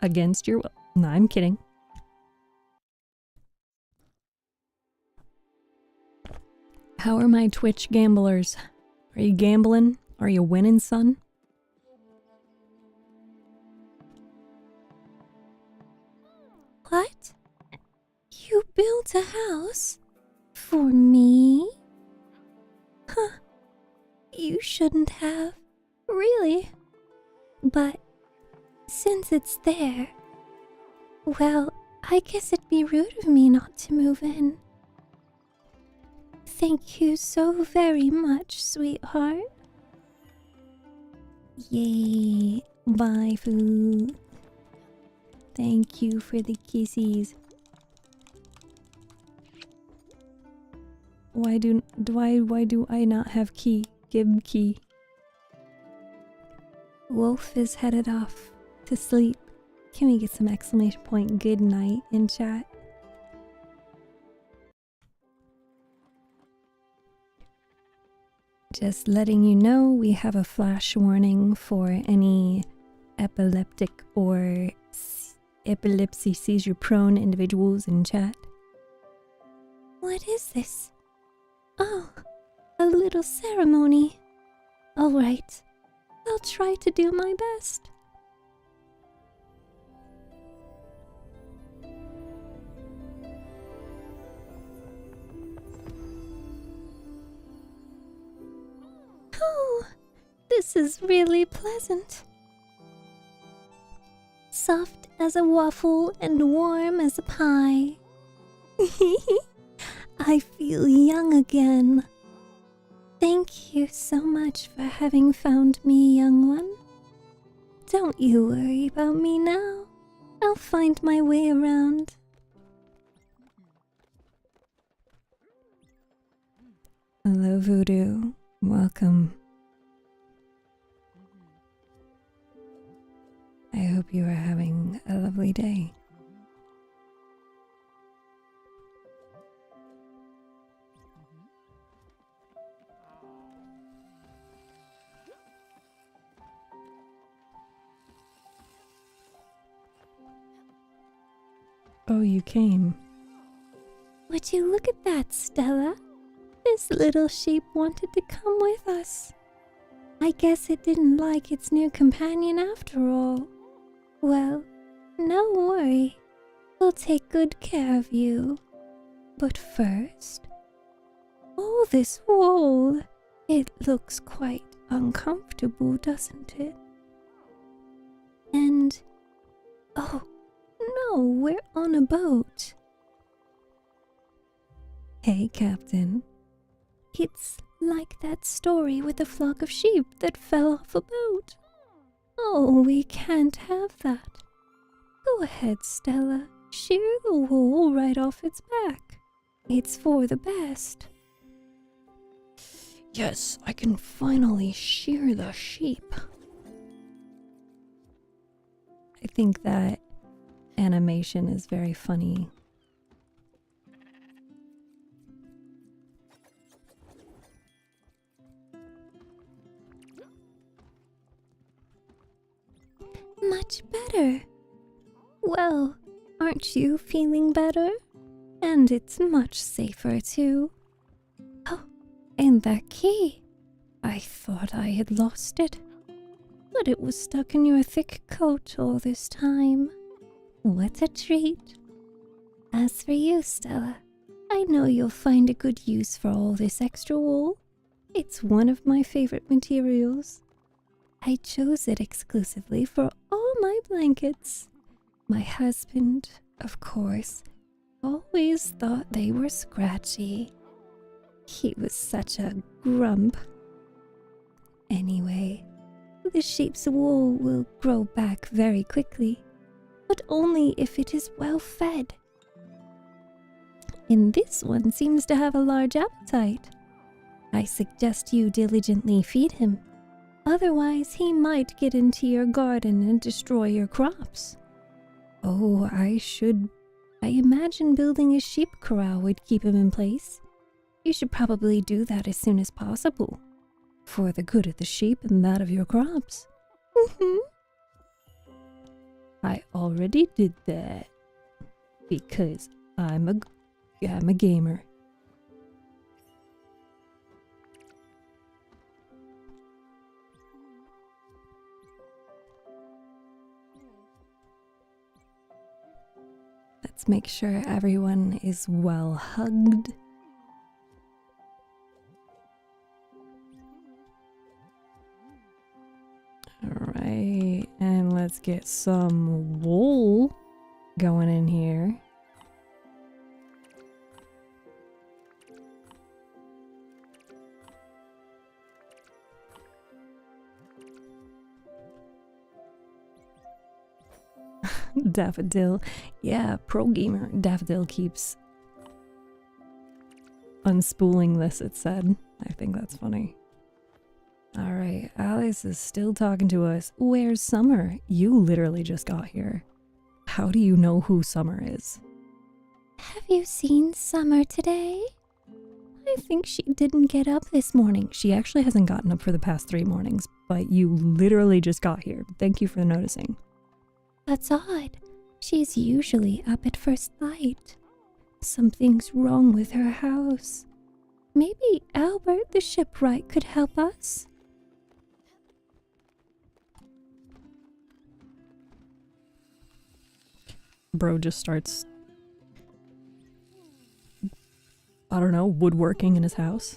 Against your will. No, I'm kidding. How are my Twitch gamblers? Are you gambling? Are you winning, son? What? You built a house? For me? Huh. You shouldn't have. Really? But since it's there, well, I guess it'd be rude of me not to move in. Thank you so very much, sweetheart. Yay, bye food. Thank you for the kisses. Why do I not have key? Give key. Wolf is headed off to sleep. Can we get some exclamation point good night in chat? Just letting you know, we have a flash warning for any epileptic or epilepsy seizure prone individuals in chat. What is this? Oh, a little ceremony. All right, I'll try to do my best. Oh, this is really pleasant. Soft as a waffle and warm as a pie. I feel young again. Thank you so much for having found me, young one. Don't you worry about me now. I'll find my way around. Hello, Voodoo. Welcome. I hope you are having a lovely day. Oh, you came. Would you look at that, Stella? This little sheep wanted to come with us. I guess it didn't like its new companion after all. Well, no worry. We'll take good care of you. But first... Oh, this wool. It looks quite uncomfortable, doesn't it? And... Oh, no, we're on a boat. Hey, Captain. It's like that story with the flock of sheep that fell off a boat. Oh, we can't have that. Go ahead, Stella. Shear the wool right off its back. It's for the best. Yes, I can finally shear the sheep. I think that animation is very funny. Much better. Well, aren't you feeling better? And it's much safer too. Oh, and that key. I thought I had lost it, but it was stuck in your thick coat all this time. What a treat. As for you, Stella, I know you'll find a good use for all this extra wool. It's one of my favorite materials. I chose it exclusively for all my blankets. My husband, of course, always thought they were scratchy. He was such a grump. Anyway, the sheep's wool will grow back very quickly, but only if it is well fed. And this one seems to have a large appetite. I suggest you diligently feed him. Otherwise, he might get into your garden and destroy your crops. Oh, I imagine building a sheep corral would keep him in place. You should probably do that as soon as possible, for the good of the sheep and that of your crops. I already did that, because I'm a gamer. Let's make sure everyone is well hugged. Alright, and let's get some wool going in here. Daffodil. Yeah, pro gamer. Daffodil keeps unspooling this, it said. I think that's funny. Alright, Alice is still talking to us. Where's Summer? You literally just got here. How do you know who Summer is? Have you seen Summer today? I think she didn't get up this morning. She actually hasn't gotten up for the past 3 mornings, but you literally just got here. Thank you for noticing. That's odd. She's usually up at first light. Something's wrong with her house. Maybe Albert the shipwright could help us? Bro just starts, I don't know, woodworking in his house.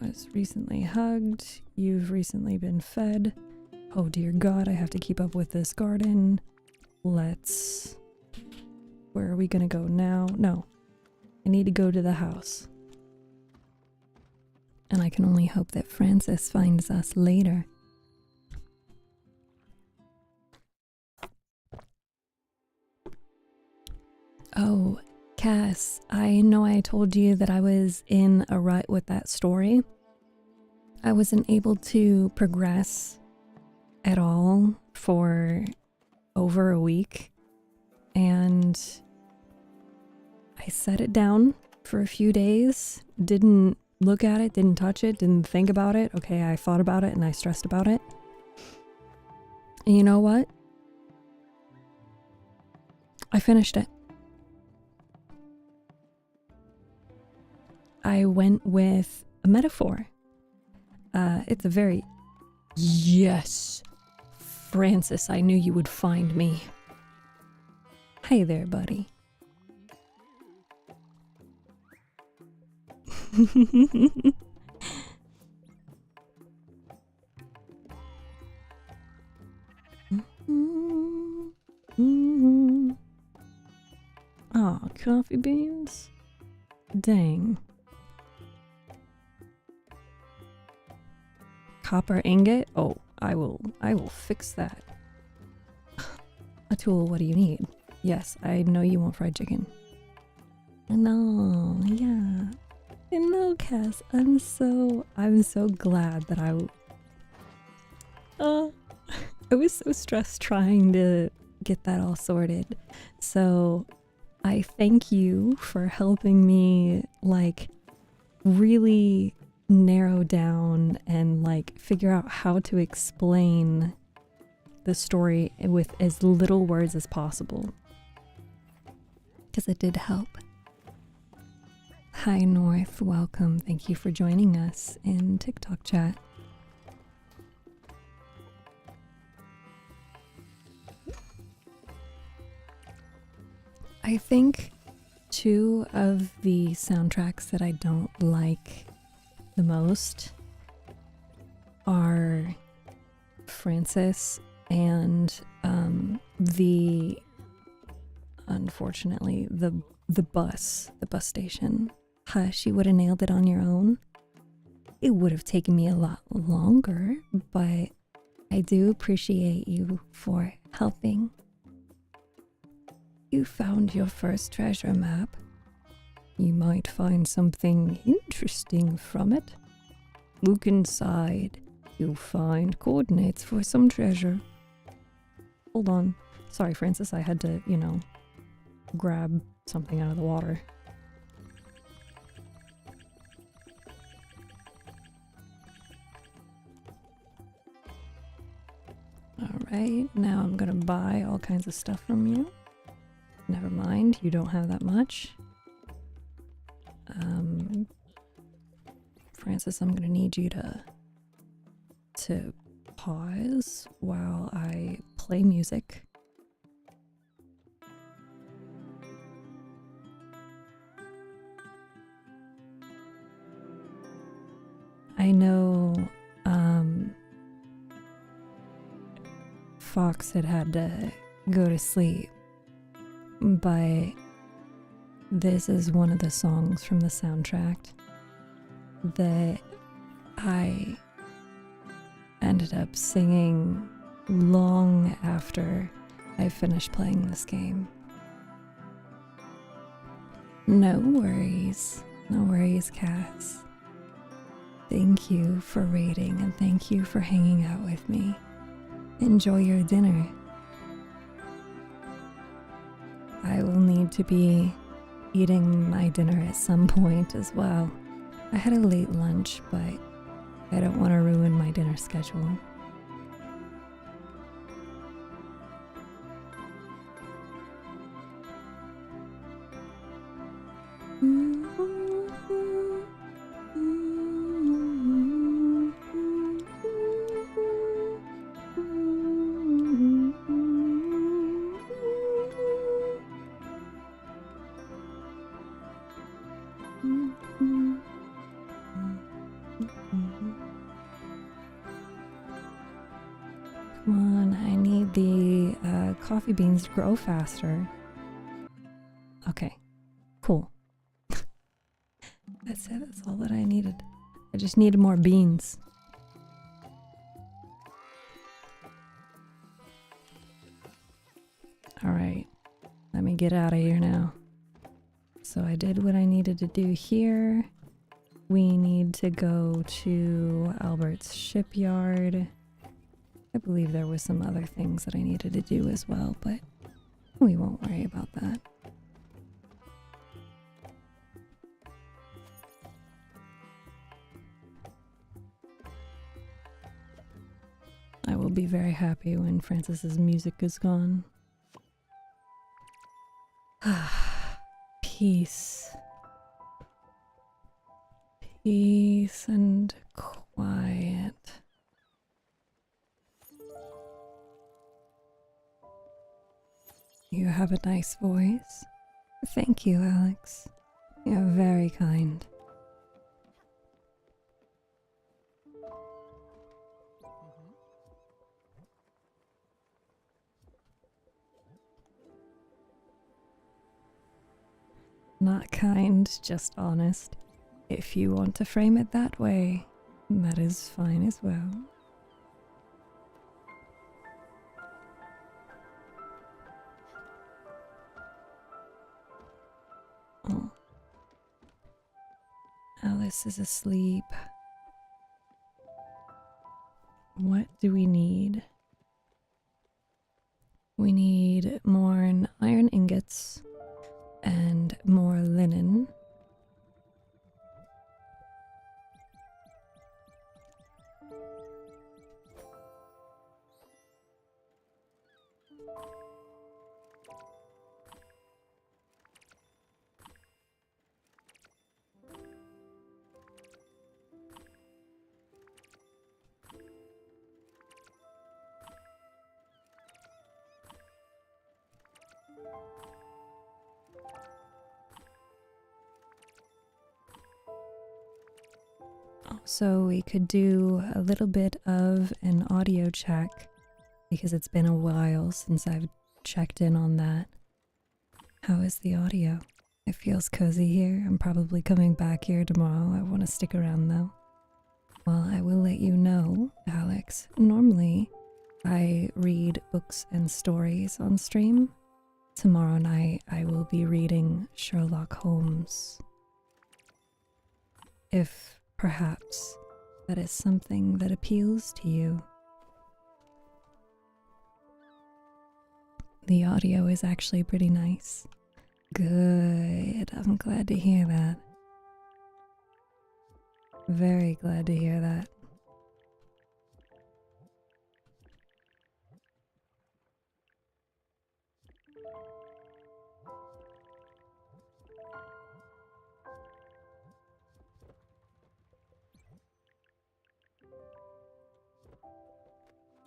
Was recently hugged. You've recently been fed. Oh dear God, I have to keep up with this garden. Where are we gonna go now? No, I need to go to the house. And I can only hope that Francis finds us later. Oh, Cass, I know I told you that I was in a rut with that story. I wasn't able to progress at all for over a week. And I set it down for a few days, didn't look at it, didn't touch it, didn't think about it. Okay, I thought about it and I stressed about it. And you know what? I finished it. I went with a metaphor. It's a very... Yes! Francis, I knew you would find me. Hey there, buddy. Oh, coffee beans. Dang. Copper ingot? Oh, I will fix that. A tool, what do you need? Yes, I know you want fried chicken. No, yeah. No, Cass, I'm so glad that I was so stressed trying to get that all sorted. So I thank you for helping me like really narrow down and like figure out how to explain the story with as little words as possible. Because it did help. Hi North, welcome. Thank you for joining us in TikTok chat. I think two of the soundtracks that I don't like the most are Francis and unfortunately the bus station. Hush, you would have nailed it on your own. It would have taken me a lot longer, but I do appreciate you for helping. You found your first treasure map. You might find something interesting from it. Look inside. You'll find coordinates for some treasure. Hold on. Sorry, Francis, I had to, grab something out of the water. Alright, now I'm gonna buy all kinds of stuff from you. Never mind, you don't have that much. Francis, I'm gonna need you to pause while I play music. I know Fox had to go to sleep, but this is one of the songs from the soundtrack that I ended up singing long after I finished playing this game. No worries, Cass. Thank you for raiding and thank you for hanging out with me. Enjoy your dinner. I will need to be eating my dinner at some point as well. I had a late lunch, but I don't want to ruin my dinner schedule. Come on, I need the coffee beans to grow faster. Okay, cool. That's it, that's all that I needed. I just needed more beans. Alright, let me get out of here now. So I did what I needed to do here. We need to go to Albert's shipyard. I believe there was some other things that I needed to do as well, but we won't worry about that. I will be very happy when Francis's music is gone. Peace. Peace and quiet. You have a nice voice. Thank you, Alex. You're very kind. Not kind, just honest. If you want to frame it that way, that is fine as well. Oh. Alice is asleep. What do we need? We need more iron ingots and more linen. So we could do a little bit of an audio check because it's been a while since I've checked in on that. How is the audio? It feels cozy here. I'm probably coming back here tomorrow. I want to stick around though. Well, I will let you know, Alex. Normally, I read books and stories on stream. Tomorrow night, I will be reading Sherlock Holmes. If perhaps that is something that appeals to you. The audio is actually pretty nice. Good. I'm glad to hear that. Very glad to hear that.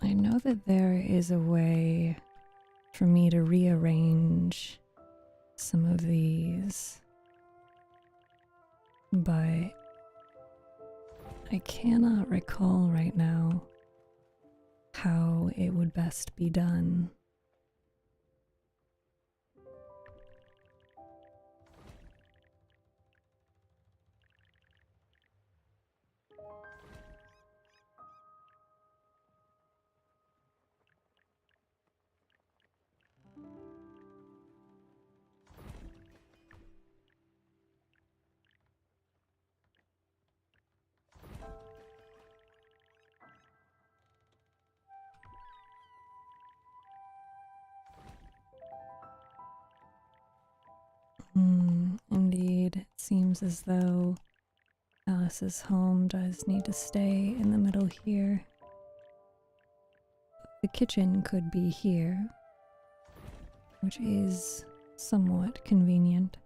I know that there is a way for me to rearrange some of these, but I cannot recall right now how it would best be done. Indeed, it seems as though Alice's home does need to stay in the middle here. The kitchen could be here, which is somewhat convenient.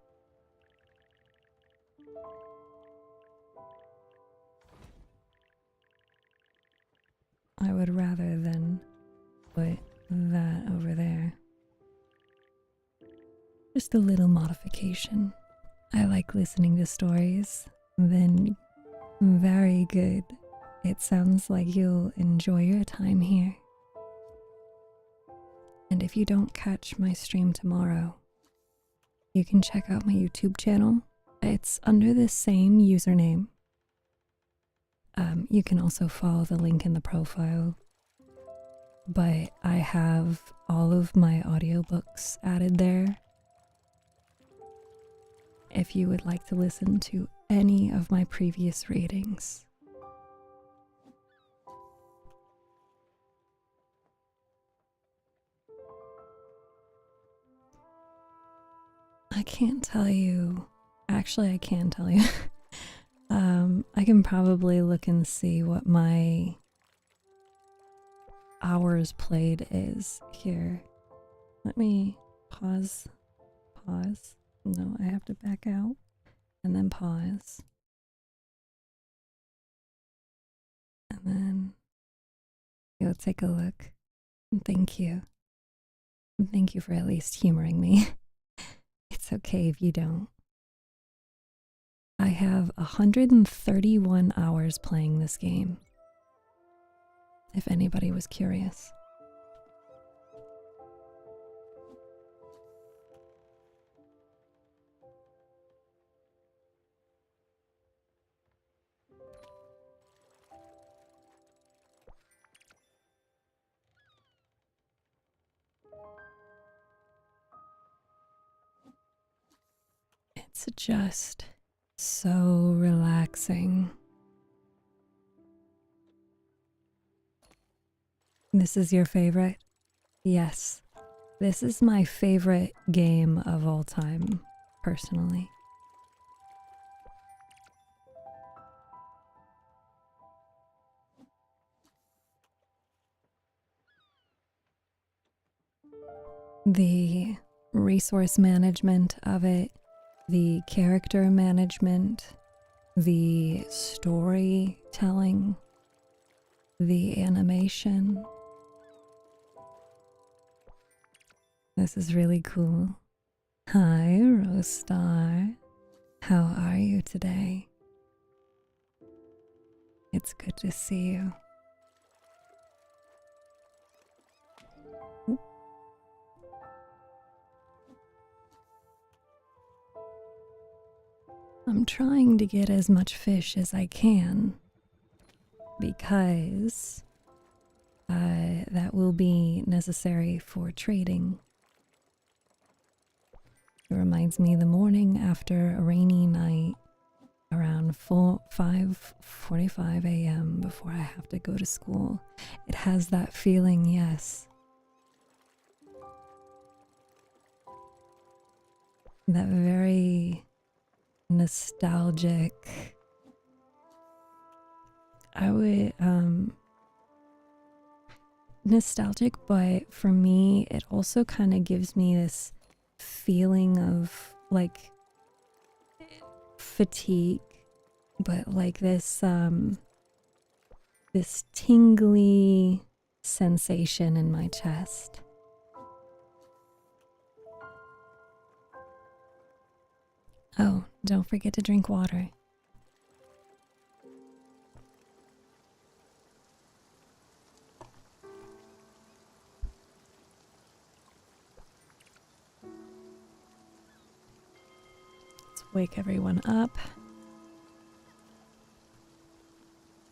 I would rather than put that over there. Just a little modification. I like listening to stories. Then, very good. It sounds like you'll enjoy your time here. And if you don't catch my stream tomorrow, you can check out my YouTube channel. It's under the same username. You can also follow the link in the profile. But I have all of my audiobooks added there. If you would like to listen to any of my previous readings. I can't tell you. Actually, I can tell you. I can probably look and see what my hours played is here. Let me pause. No, I have to back out and then pause. And then you'll take a look. Thank you. Thank you for at least humoring me. It's okay if you don't. I have 131 hours playing this game, if anybody was curious. It's just so relaxing. This is your favorite? Yes. This is my favorite game of all time, personally. The resource management of it, the character management, the storytelling, the animation. This is really cool. Hi, Rostar. How are you today? It's good to see you. I'm trying to get as much fish as I can because that will be necessary for trading. It reminds me the morning after a rainy night around 5:45 a.m. before I have to go to school. It has that feeling, yes. That very nostalgic. Nostalgic, but for me, it also kind of gives me this feeling of like fatigue, but like this tingly sensation in my chest. Oh, don't forget to drink water. Wake everyone up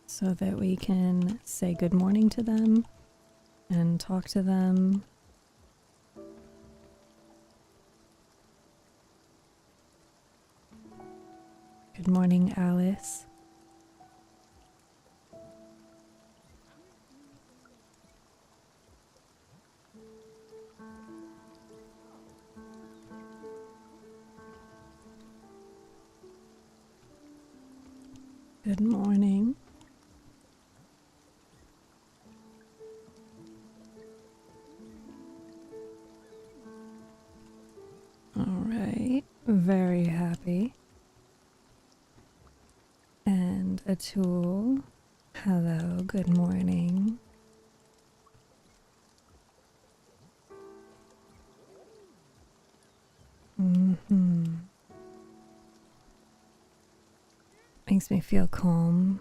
so that we can say good morning to them and talk to them. Good morning, Alice. Good morning. All right, very happy. And a tool. Hello, good morning. Makes me feel calm.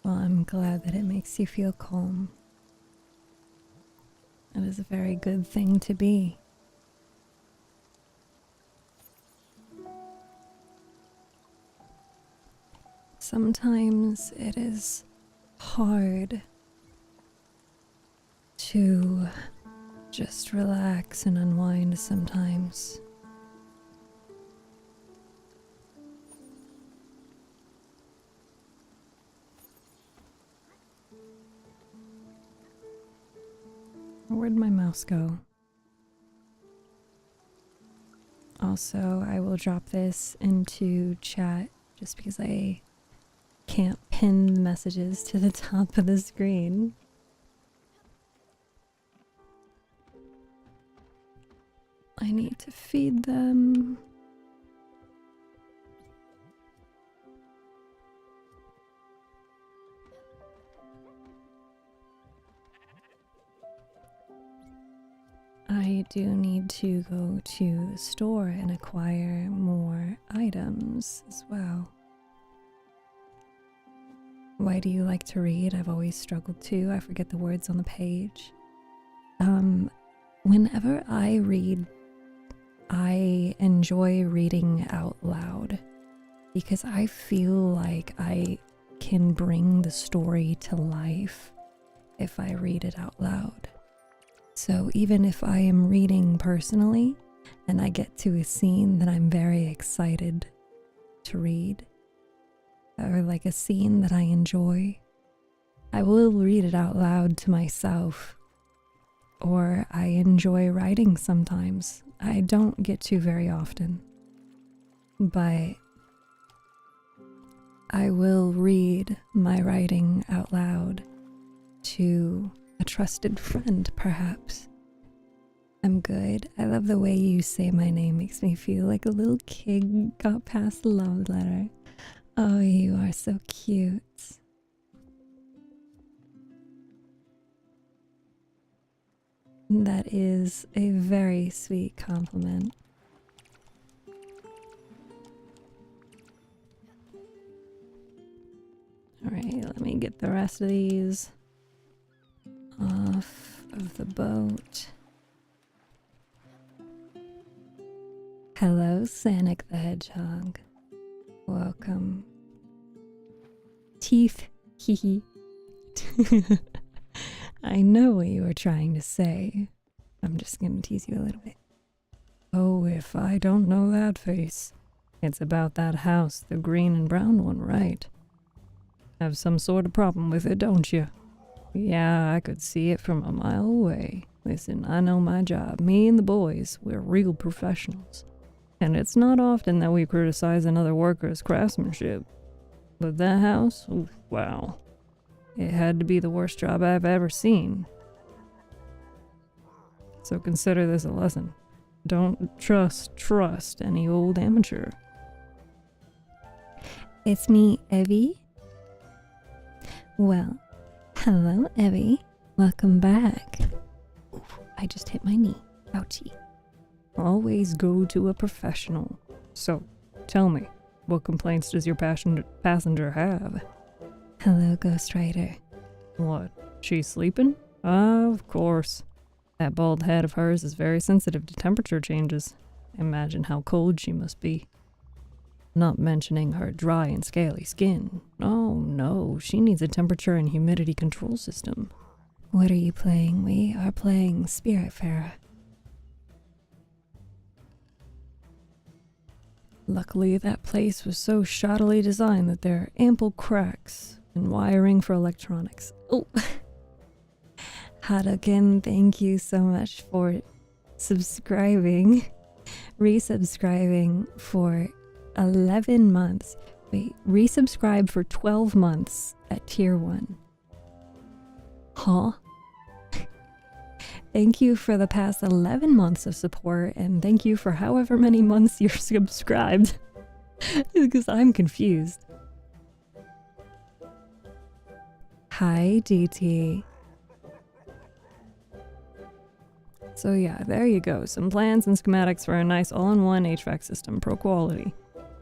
Well, I'm glad that it makes you feel calm. It is a very good thing to be. Sometimes it is hard to just relax and unwind sometimes. Where'd my mouse go? Also, I will drop this into chat just because I can't pin the messages to the top of the screen. I need to feed them. I do need to go to the store and acquire more items as well. Why do you like to read? I've always struggled to. I forget the words on the page. Whenever I read, I enjoy reading out loud because I feel like I can bring the story to life if I read it out loud. So even if I am reading personally and I get to a scene that I'm very excited to read, or like a scene that I enjoy, I will read it out loud to myself. Or I enjoy writing sometimes. I don't get to very often. But I will read my writing out loud to a trusted friend, perhaps. I'm good. I love the way you say my name. Makes me feel like a little kid got past the love letter. Oh, you are so cute. That is a very sweet compliment. Alright, let me get the rest of these off of the boat. Hello, Sonic the Hedgehog. Welcome. Teeth, hee. I know what you were trying to say. I'm just gonna tease you a little bit. Oh, if I don't know that face. It's about that house, the green and brown one, right? Have some sort of problem with it, don't you? Yeah, I could see it from a mile away. Listen, I know my job. Me and the boys, we're real professionals. And it's not often that we criticize another worker's craftsmanship. But that house, oof, wow. It had to be the worst job I've ever seen. So consider this a lesson. Don't trust any old amateur. It's me, Evie. Well, hello, Evie. Welcome back. Ooh, I just hit my knee. Ouchie. Always go to a professional. So, tell me, what complaints does your passenger have? Hello, Ghost Rider. What? She's sleeping? Of course. That bald head of hers is very sensitive to temperature changes. Imagine how cold she must be. Not mentioning her dry and scaly skin. Oh no, she needs a temperature and humidity control system. What are you playing? We are playing Spiritfarer. Luckily, that place was so shoddily designed that there are ample cracks in wiring for electronics. Oh, Hadoken, thank you so much for resubscribing for 11 months. Wait, resubscribe for 12 months at tier 1. Huh? Thank you for the past 11 months of support, and thank you for however many months you're subscribed. Because I'm confused. Hi, DT. So yeah, there you go. Some plans and schematics for a nice all-in-one HVAC system, pro quality.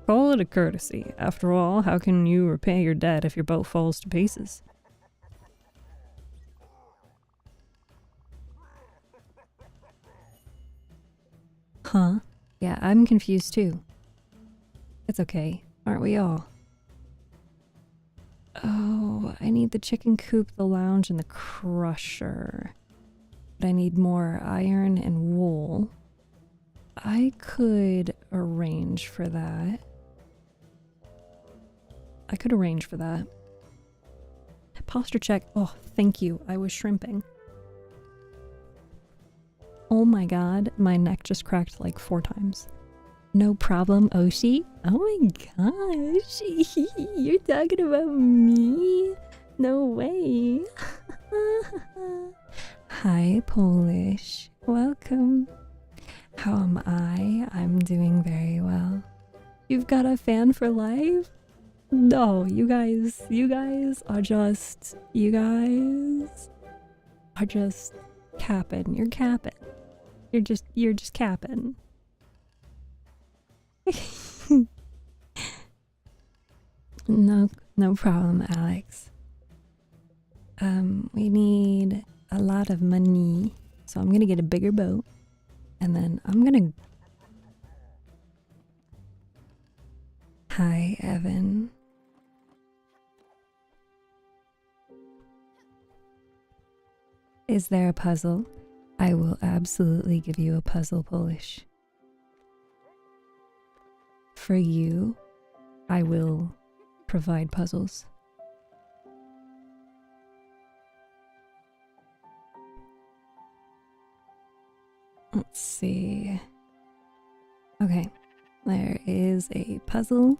Call it a courtesy. After all, how can you repay your debt if your boat falls to pieces? Huh? Yeah, I'm confused too. It's okay, aren't we all? Oh, I need the chicken coop, the lounge, and the crusher. But I need more iron and wool. I could arrange for that. Posture check. Oh, thank you. I was shrimping. Oh my god, my neck just cracked like 4 times. No problem, Oshi. Oh my gosh, you're talking about me? No way. Hi, Polish. Welcome. How am I? I'm doing very well. You've got a fan for life? No, you guys are just capping. You're capping. You're just capping. No problem, Alex. We need a lot of money, so I'm gonna get a bigger boat, and then I'm gonna... Hi, Evan. Is there a puzzle? I will absolutely give you a puzzle, Polish. For you, I will provide puzzles. Let's see. Okay, there is a puzzle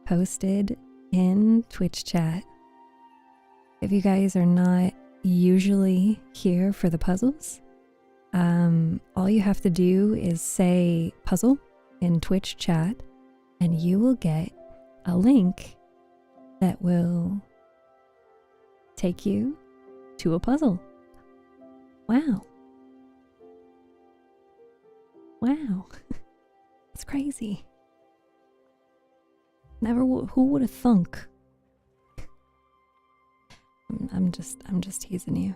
posted in Twitch chat. If you guys are not usually here for the puzzles, all you have to do is say puzzle in Twitch chat and you will get a link that will take you to a puzzle. Wow. Wow. It's crazy. Who would have thunk? I'm just teasing you.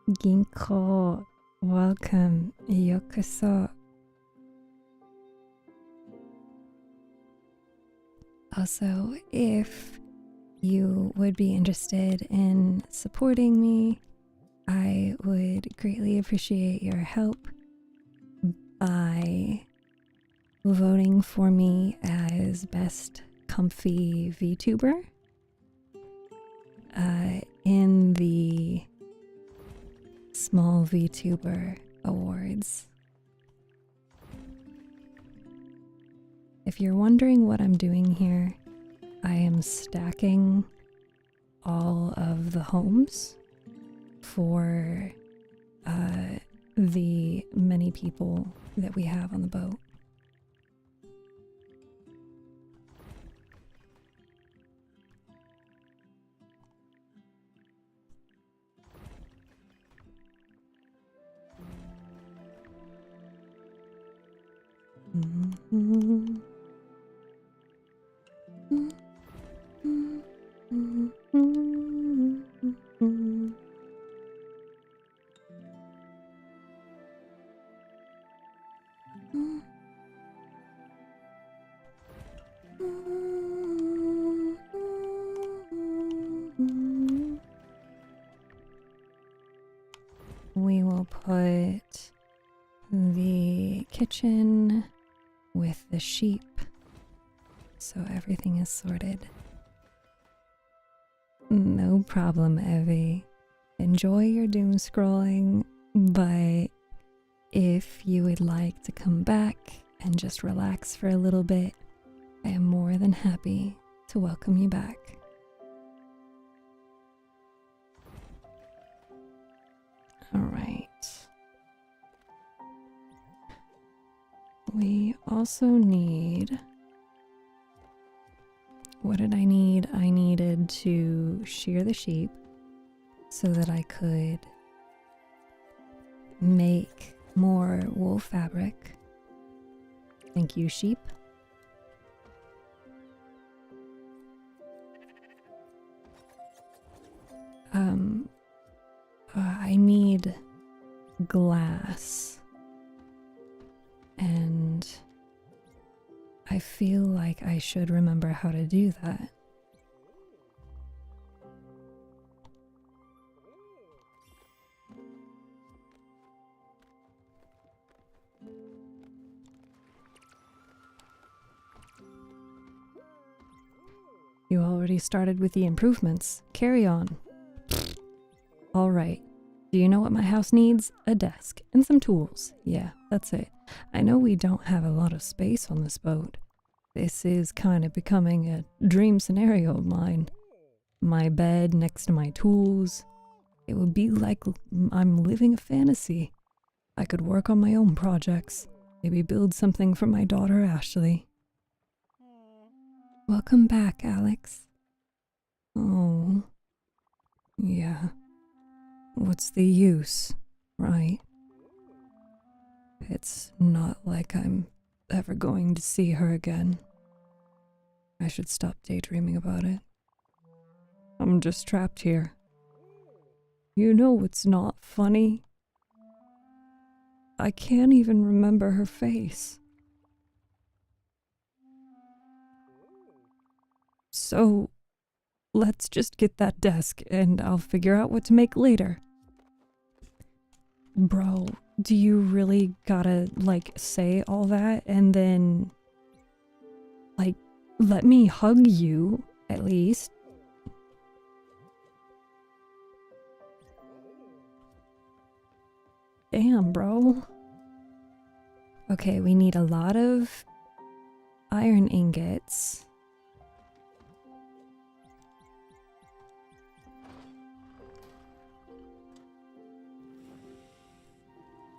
Ginko, welcome. Yokoso. Also, if you would be interested in supporting me, I would greatly appreciate your help by voting for me as best comfy VTuber in the Small VTuber Awards. If you're wondering what I'm doing here, I am stacking all of the homes for the many people that we have on the boat. Mm-hmm. We will put the kitchen with the sheep so everything is sorted. No problem, Evie. Enjoy your doom scrolling, but if you would like to come back and just relax for a little bit, I am more than happy to welcome you back. All right. We also need... What did I need? I needed to shear the sheep so that I could make more wool fabric. Thank you, sheep. I need glass, and I feel like I should remember how to do that. You already started with the improvements. Carry on. All right. Do you know what my house needs? A desk and some tools. Yeah, that's it. I know we don't have a lot of space on this boat. This is kind of becoming a dream scenario of mine. My bed next to my tools. It would be like I'm living a fantasy. I could work on my own projects. Maybe build something for my daughter Ashley. Welcome back, Alex. Oh. Yeah. What's the use, right? It's not like I'm ever going to see her again. I should stop daydreaming about it. I'm just trapped here. You know what's not funny? I can't even remember her face. So, let's just get that desk and I'll figure out what to make later. Bro, do you really gotta, like, say all that and then, like, let me hug you, at least? Damn, bro. Okay, we need a lot of iron ingots.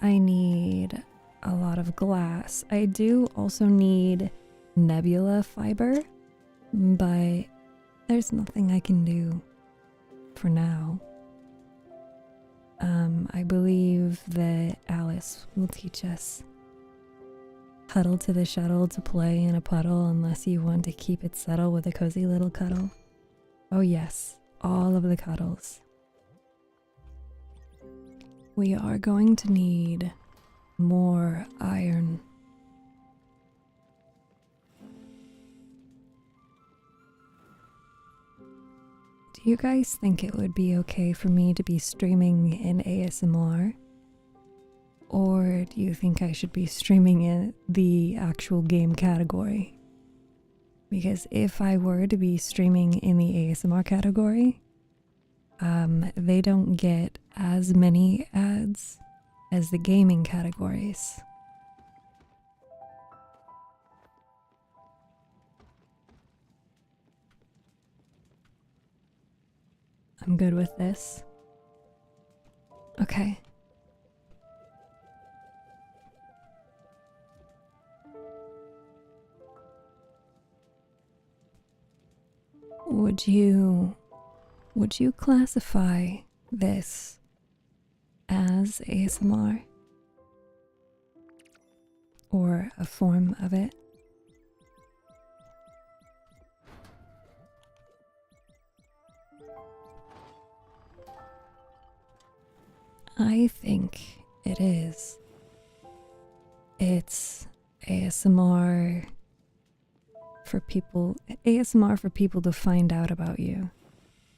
I need a lot of glass. I do also need nebula fiber, but there's nothing I can do for now. I believe that Alice will teach us. Huddle to the shuttle to play in a puddle unless you want to keep it settled with a cozy little cuddle. Oh yes, all of the cuddles. We are going to need more iron. Do you guys think it would be okay for me to be streaming in ASMR? Or do you think I should be streaming in the actual game category? Because if I were to be streaming in the ASMR category, they don't get as many ads as the gaming categories. I'm good with this. Okay. Would you classify this as ASMR? Or a form of it? I think it is. It's ASMR for people to find out about you.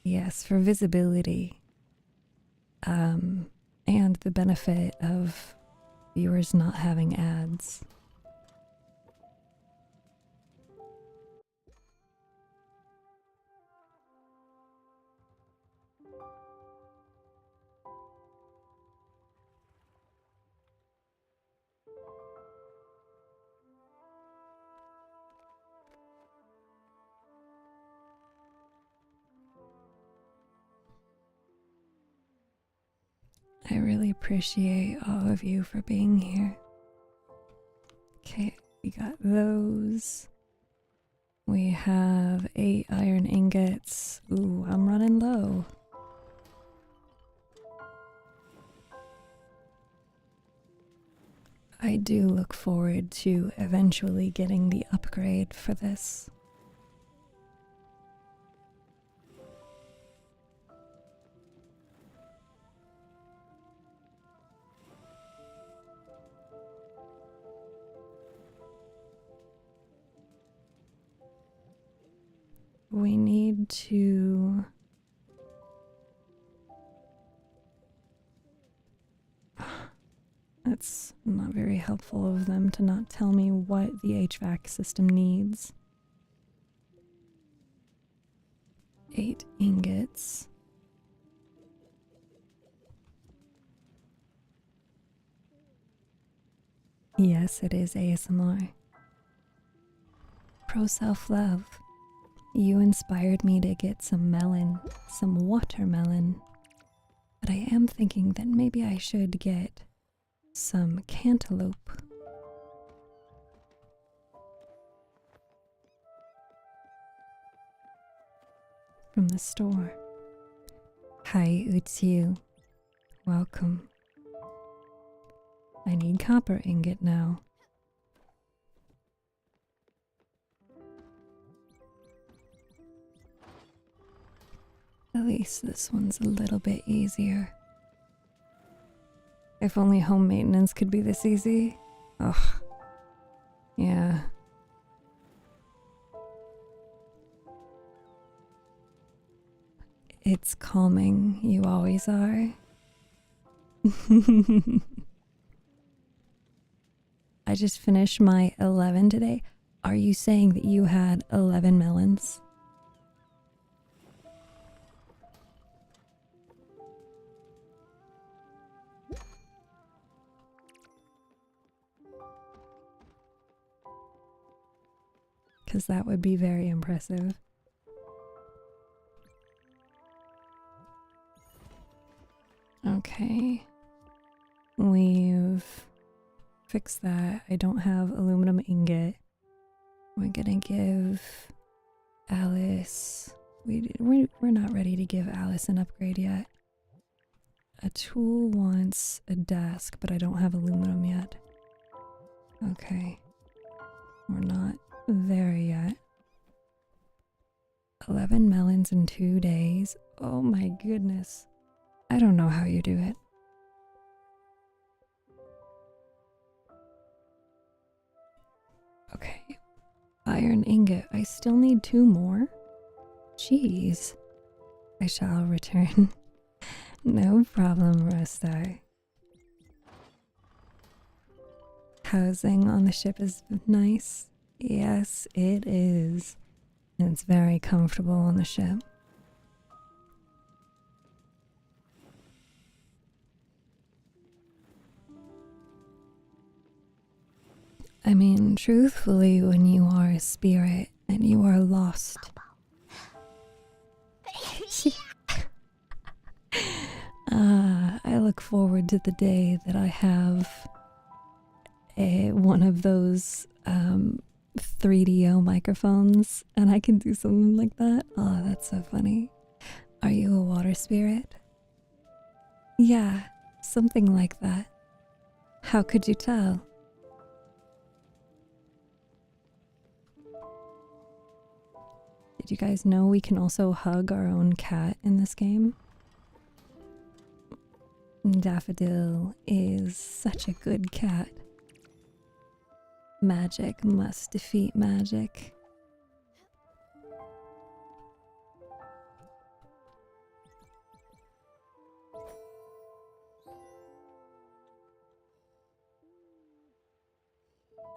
Yes, for visibility. And the benefit of viewers not having ads. I really appreciate all of you for being here. Okay, we got those. We have 8 iron ingots. Ooh, I'm running low. I do look forward to eventually getting the upgrade for this. We need to... It's not very helpful of them to not tell me what the HVAC system needs. 8 ingots. Yes, it is ASMR. Pro self-love. You inspired me to get some watermelon. But I am thinking that maybe I should get some cantaloupe. From the store. Hi, StephTsu. Welcome. I need copper ingot now. At least this one's a little bit easier. If only home maintenance could be this easy. Ugh. Yeah. It's calming. You always are. I just finished my 11 today. Are you saying that you had 11 melons? Because that would be very impressive. Okay. We've fixed that. I don't have aluminum ingot. We're gonna give Alice... We're not ready to give Alice an upgrade yet. A tool wants a desk, but I don't have aluminum yet. Okay. We're not there yet. 11 melons in 2 days. Oh my goodness. I don't know how you do it. Okay. Iron ingot. I still need 2 more. Jeez. I shall return. No problem, Rostar. Housing on the ship is nice. Yes, it is. It's very comfortable on the ship. I mean, truthfully, when you are a spirit and you are lost. I look forward to the day that I have one of those 3DO microphones and I can do something like that. Oh, that's so funny. Are you a water spirit? Yeah, something like that. How could you tell? Did you guys know we can also hug our own cat in this game? Daffodil is such a good cat. Magic must defeat magic.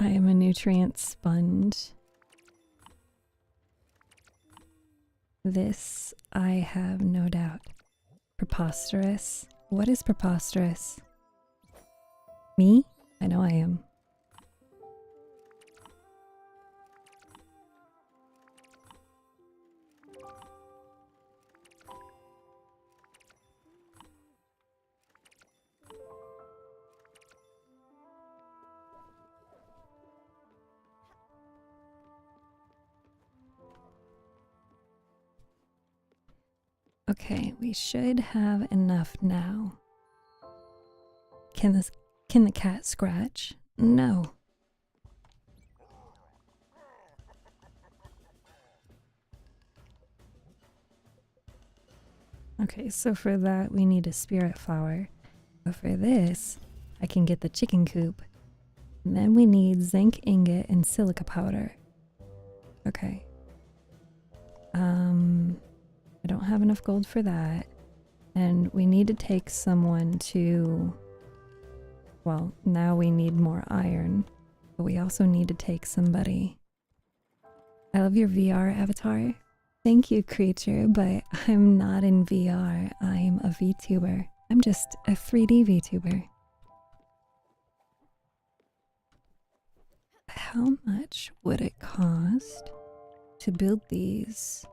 I am a nutrient sponge. This I have no doubt. Preposterous. What is preposterous? Me? I know I am. Okay, we should have enough now. Can the cat scratch? No. Okay, so for that we need a Spiritfarer. But for this, I can get the chicken coop. And then we need zinc ingot and silica powder. Okay. I don't have enough gold for that. And we need to take someone to... Well, now we need more iron. But we also need to take somebody. I love your VR avatar. Thank you, creature, but I'm not in VR. I'm a VTuber. I'm just a 3D VTuber. How much would it cost to build these?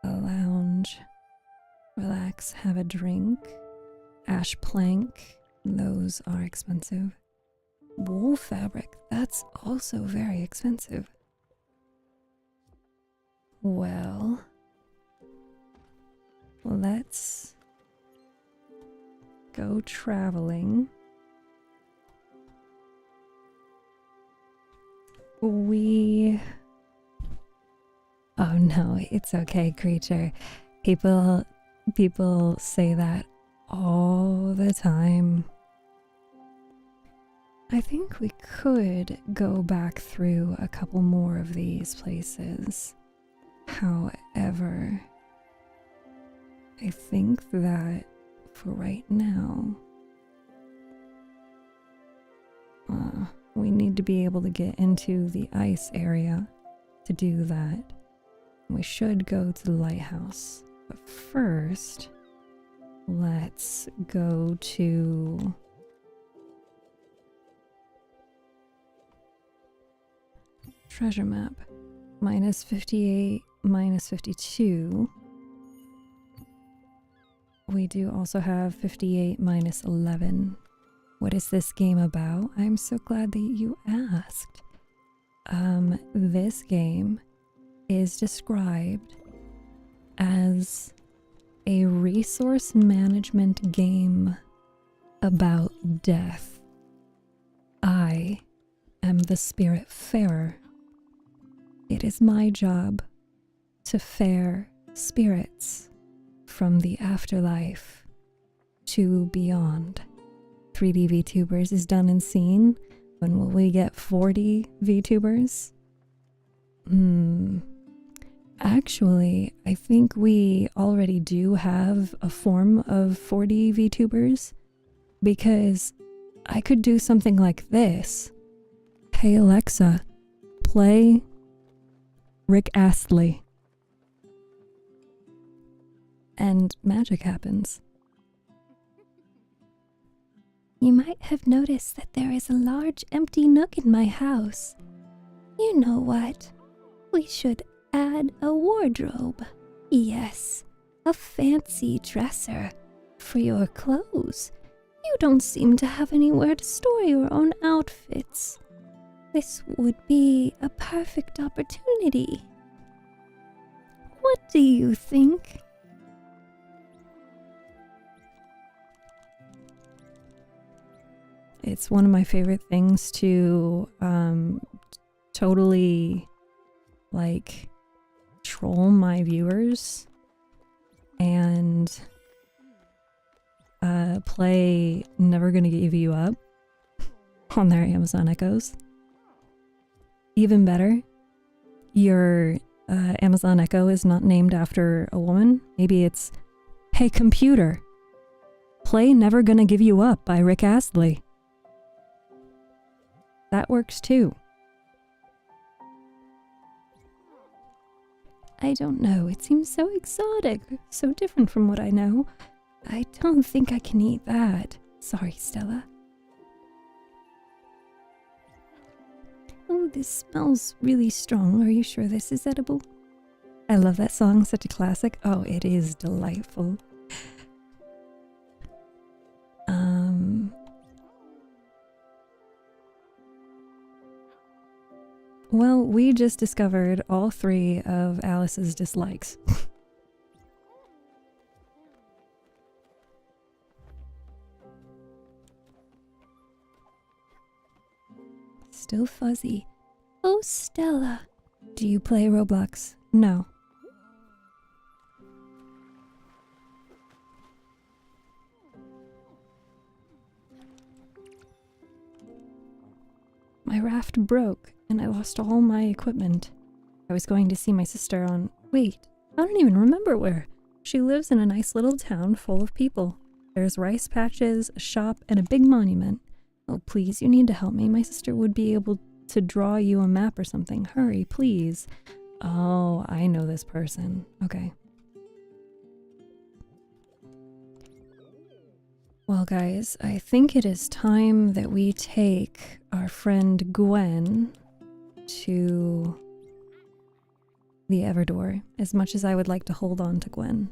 A lounge, relax, have a drink, ash plank, those are expensive. Wool fabric, that's also very expensive. Well, let's go traveling. Oh no, it's okay, creature. People say that all the time. I think we could go back through a couple more of these places. However, I think that for right now, we need to be able to get into the ice area to do that. We should go to the lighthouse. But first, let's go to treasure map. Minus 58, minus 52. We do also have 58 minus 11. What is this game about? I'm so glad that you asked. This game is described as a resource management game about death. I am the Spiritfarer. It is my job to fare spirits from the afterlife to beyond. 3D VTubers is done and seen. When will we get 40 VTubers? Actually, I think we already do have a form of 40 VTubers, because I could do something like this. Hey Alexa, play Rick Astley. And magic happens. You might have noticed that there is a large empty nook in my house. You know what? We should add a wardrobe. Yes, a fancy dresser for your clothes. You don't seem to have anywhere to store your own outfits. This would be a perfect opportunity. What do you think? It's one of my favorite things to totally like troll my viewers and play Never Gonna Give You Up on their Amazon Echoes. Even better, your Amazon Echo is not named after a woman. Maybe it's, hey computer, play Never Gonna Give You Up by Rick Astley. That works too. I don't know, it seems so exotic, so different from what I know. I don't think I can eat that. Sorry, Stella. Oh, this smells really strong. Are you sure this is edible? I love that song, such a classic. Oh, it is delightful. Well, we just discovered all 3 of Alice's dislikes. Still fuzzy. Oh, Stella. Do you play Roblox? No. My raft broke and I lost all my equipment. I was going to see my sister on... Wait, I don't even remember where. She lives in a nice little town full of people. There's rice patches, a shop, and a big monument. Oh, please, you need to help me. My sister would be able to draw you a map or something. Hurry, please. Oh, I know this person. Okay. Well, guys, I think it is time that we take our friend Gwen to the Everdoor, as much as I would like to hold on to Gwen.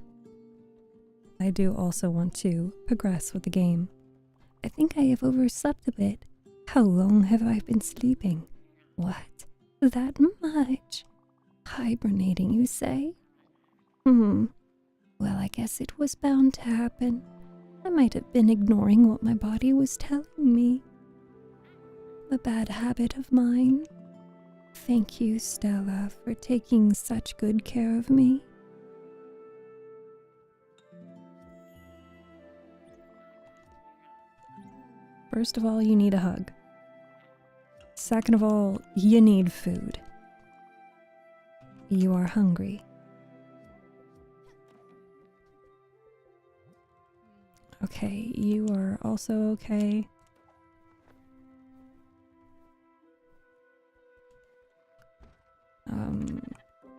I do also want to progress with the game. I think I have overslept a bit. How long have I been sleeping? What? That much? Hibernating, you say? Well, I guess it was bound to happen. I might have been ignoring what my body was telling me. A bad habit of mine. Thank you, Stella, for taking such good care of me. First of all, you need a hug. Second of all, you need food. You are hungry. Okay, you are also okay.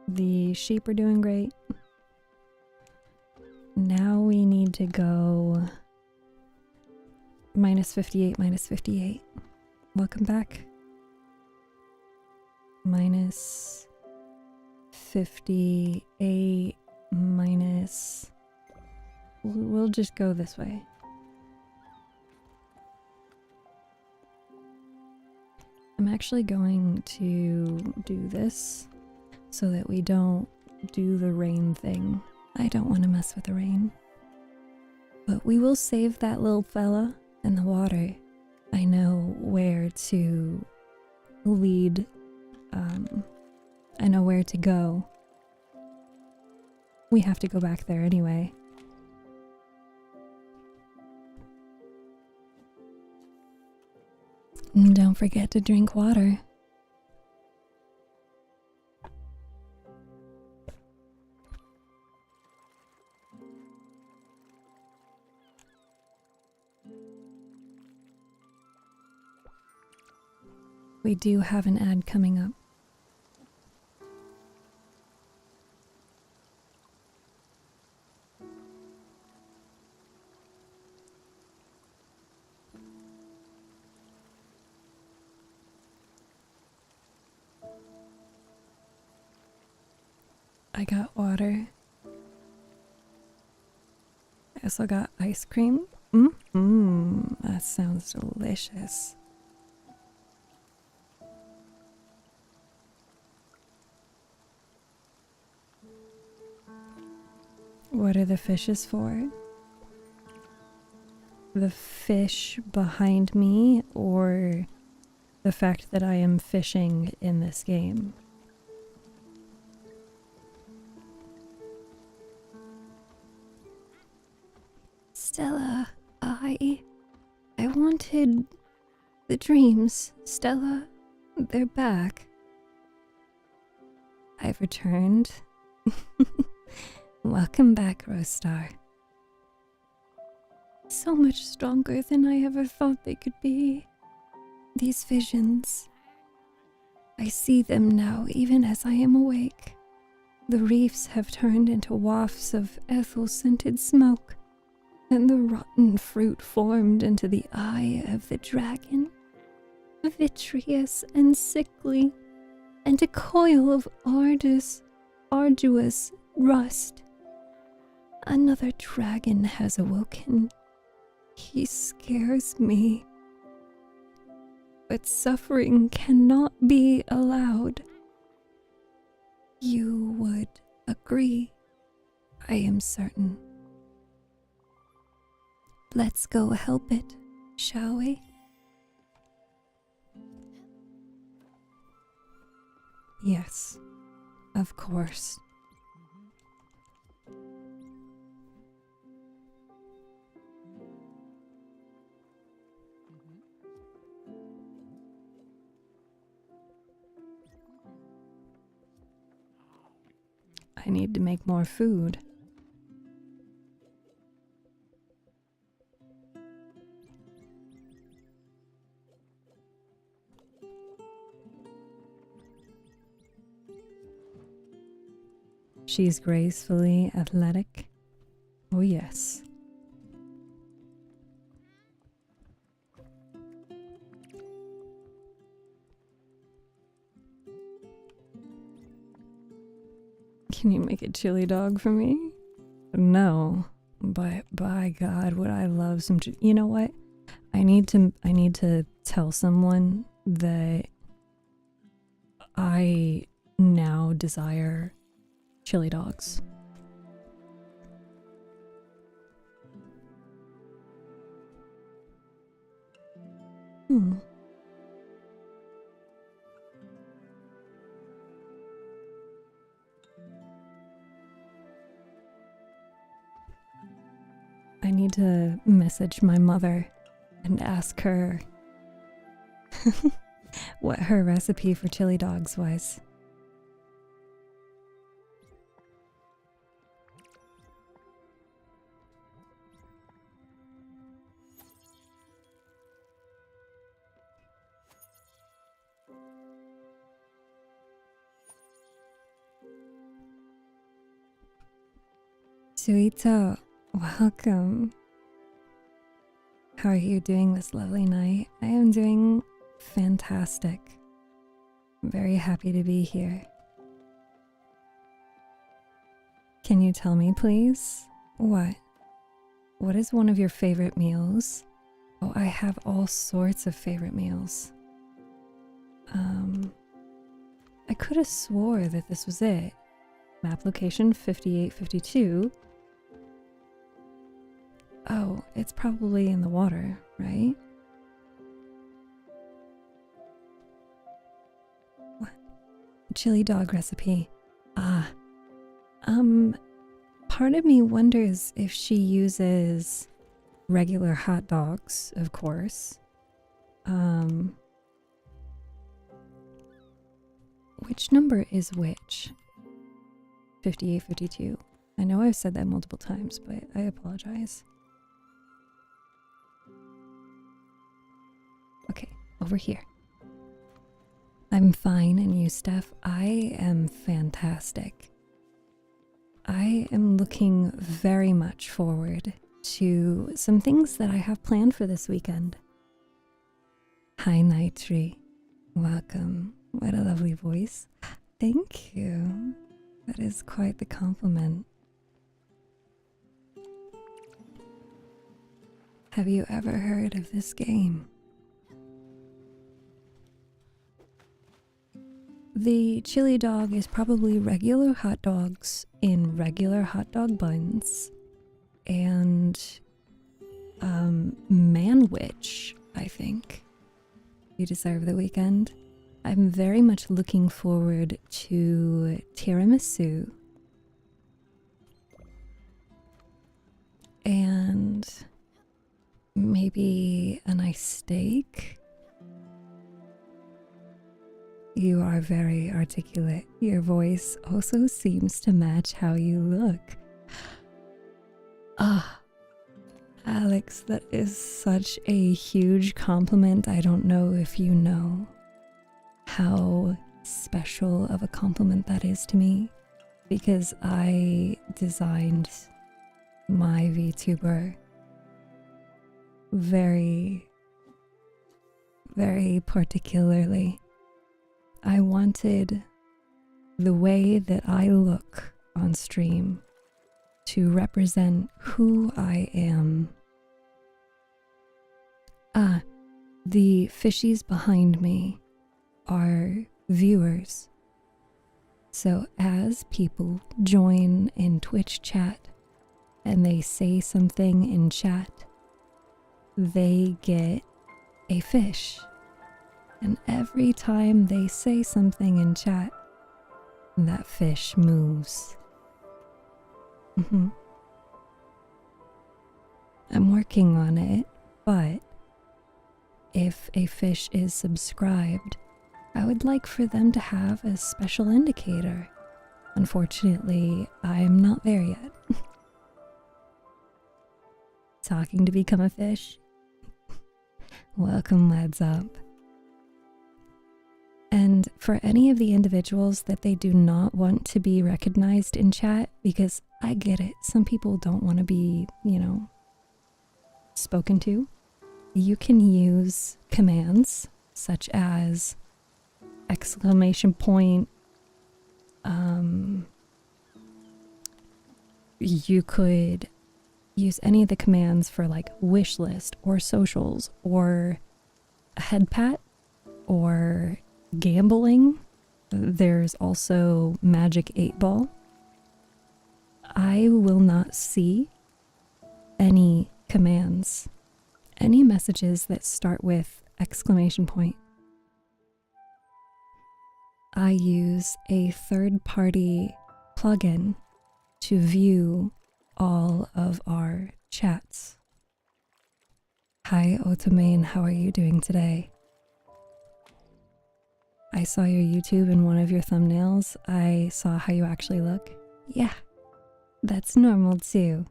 The sheep are doing great. Now we need to go minus 58, minus 58. Welcome back. Minus 58, minus... We'll just go this way. I'm actually going to do this so that we don't do the rain thing. I don't want to mess with the rain. But we will save that little fella in the water. I know where to lead. I know where to go. We have to go back there anyway. And don't forget to drink water. We do have an ad coming up. I got water. I also got ice cream. That sounds delicious. What are the fishes for? The fish behind me, or the fact that I am fishing in this game? Stella, I wanted the dreams. Stella, they're back. I've returned. Welcome back, Rosestar. So much stronger than I ever thought they could be. These visions. I see them now even as I am awake. The reefs have turned into wafts of ethyl-scented smoke, and the rotten fruit formed into the eye of the dragon, vitreous and sickly, and a coil of arduous rust. Another dragon has awoken. He scares me. But suffering cannot be allowed. You would agree, I am certain. Let's go help it, shall we? Yes, of course. I need to make more food. She's gracefully athletic. Oh, yes. Can you make a chili dog for me? No, but by God, would I love some you know what? I need to tell someone that I now desire chili dogs. I need to message my mother and ask her what her recipe for chili dogs was. StephTsu, welcome. How are you doing this lovely night? I am doing fantastic. I'm very happy to be here. Can you tell me, please? What? What is one of your favorite meals? Oh, I have all sorts of favorite meals. I could have swore that this was it. Map location 5852. Oh, it's probably in the water, right? What? Chili dog recipe. Ah. Part of me wonders if she uses regular hot dogs, of course. Which number is which? 5852. I know I've said that multiple times, but I apologize. Okay, over here. I'm fine, and you, Steph? I am fantastic. I am looking very much forward to some things that I have planned for this weekend. Hi, Night Tree. Welcome. What a lovely voice. Thank you. That is quite the compliment. Have you ever heard of this game? The chili dog is probably regular hot dogs in regular hot dog buns and manwich, I think. You deserve the weekend. I'm very much looking forward to tiramisu and maybe a nice steak. You are very articulate. Your voice also seems to match how you look. Ah, Alex, that is such a huge compliment. I don't know if you know how special of a compliment that is to me, because I designed my VTuber very, very particularly. I wanted the way that I look on stream to represent who I am. Ah, the fishies behind me are viewers. So as people join in Twitch chat and they say something in chat, they get a fish. And every time they say something in chat, that fish moves. I'm working on it, but if a fish is subscribed, I would like for them to have a special indicator. Unfortunately, I'm not there yet. Talking to become a fish? Welcome, lads up. And for any of the individuals that they do not want to be recognized in chat, because I get it, some people don't want to be, spoken to, you can use commands such as exclamation point. You could use any of the commands for like wish list or socials or a head pat or gambling. There's also Magic 8 Ball. I will not see any commands, any messages that start with exclamation point. I use a third-party plugin to view all of our chats. Hi, Otomane, how are you doing today? I saw your YouTube in one of your thumbnails. I saw how you actually look. Yeah, that's normal too.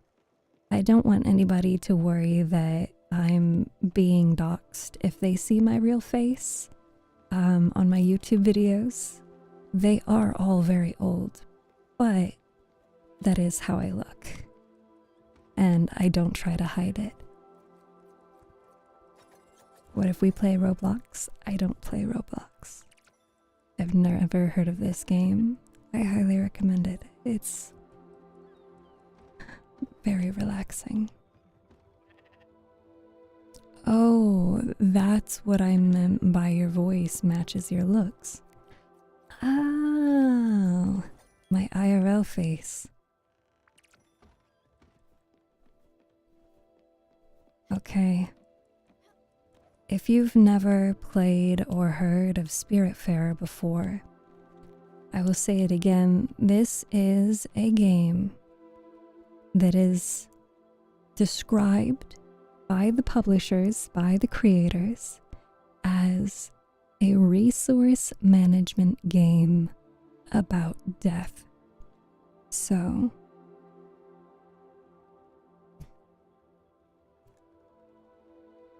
I don't want anybody to worry that I'm being doxxed if they see my real face on my YouTube videos. They are all very old, but that is how I look. and I don't try to hide it. What if we play Roblox? I don't play Roblox. I've never heard of this game. I highly recommend it. It's very relaxing. Oh, that's what I meant by your voice matches your looks. Oh, my IRL face. Okay. If you've never played or heard of Spiritfarer before, I will say it again. This is a game that is described by the publishers, by the creators, as a resource management game about death. So,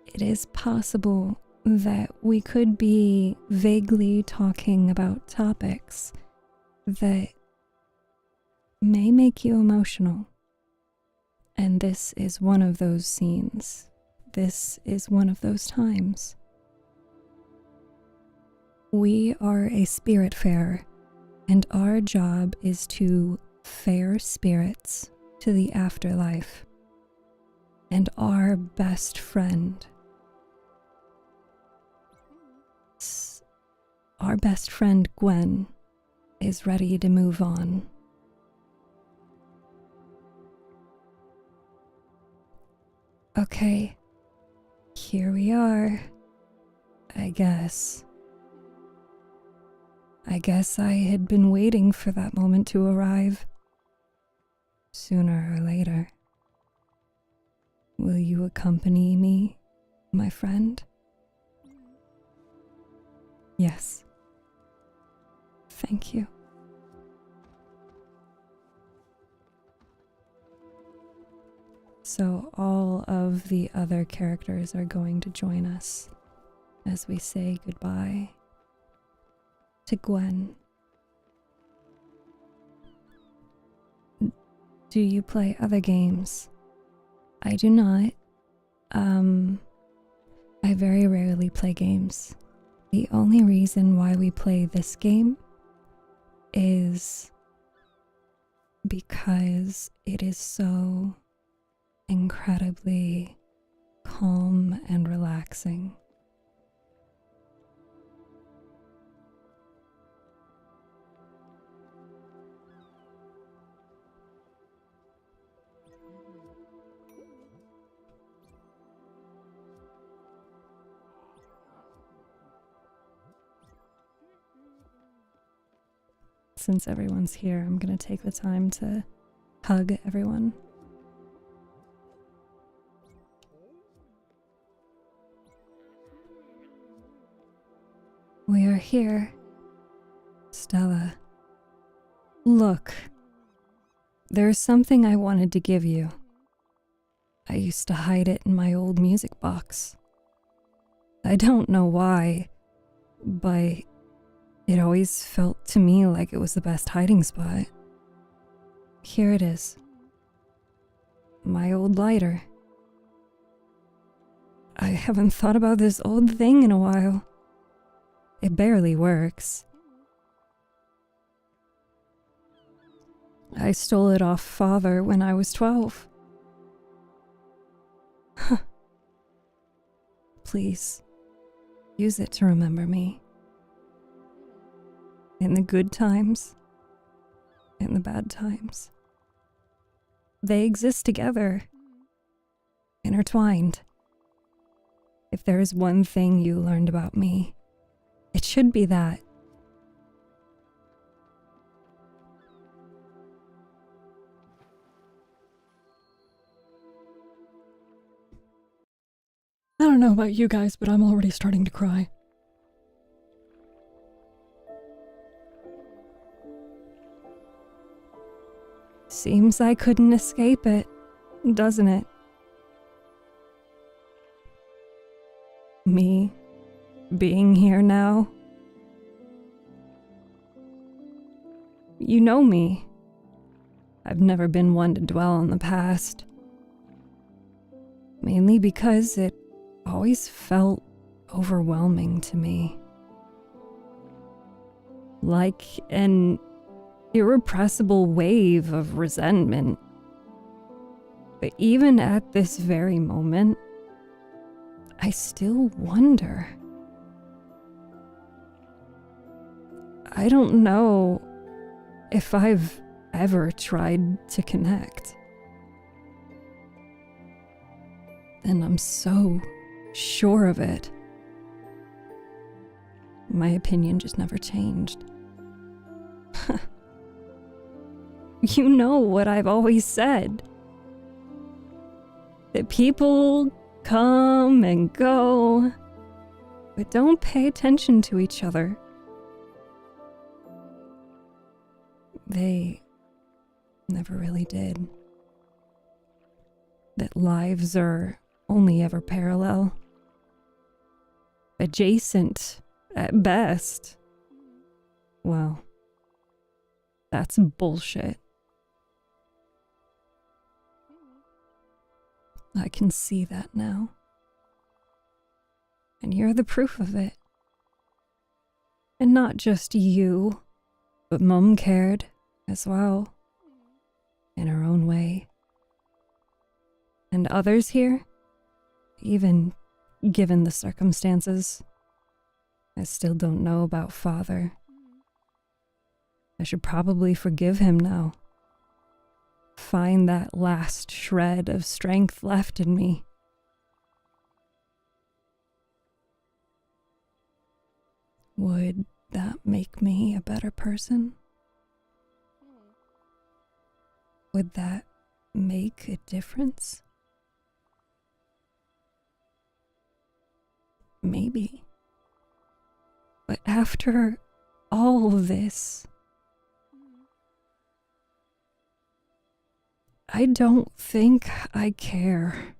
it is possible that we could be vaguely talking about topics that may make you emotional. And this is one of those scenes. This is one of those times. We are a Spiritfarer, and our job is to fare spirits to the afterlife. And our best friend, Gwen, is ready to move on. Okay, here we are, I guess. I had been waiting for that moment to arrive. Sooner or later. Will you accompany me, my friend? Yes. Thank you. So all of the other characters are going to join us as we say goodbye to Gwen. Do you play other games? I do not. I very rarely play games. The only reason why we play this game is because it is so incredibly calm and relaxing. Since everyone's here, I'm going to take the time to hug everyone. We are here, Stella. Look, there's something I wanted to give you. I used to hide it in my old music box. I don't know why, but it always felt to me like it was the best hiding spot. Here it is. My old lighter. I haven't thought about this old thing in a while. It barely works. I stole it off Father when I was 12. Please, use it to remember me. In the good times, in the bad times. They exist together, intertwined. If there is one thing you learned about me, it should be that. I don't know about you guys, but I'm already starting to cry. Seems I couldn't escape it, doesn't it? Me being here now. You know me. I've never been one to dwell on the past. mainly because it always felt overwhelming to me. Like an irrepressible wave of resentment. But even at this very moment, I still wonder. I don't know if I've ever tried to connect. And I'm so sure of it. My opinion just never changed. You know what I've always said. That people come and go, but don't pay attention to each other. They never really did. That lives are only ever parallel, adjacent at best. Well, that's bullshit. I can see that now. And you're the proof of it. And not just you, but Mum cared as well, in her own way. And others here, even given the circumstances, I still don't know about Father. I should probably forgive him now. Find that last shred of strength left in me. Would that make me a better person? Would that make a difference? Maybe. But after all this, I don't think I care.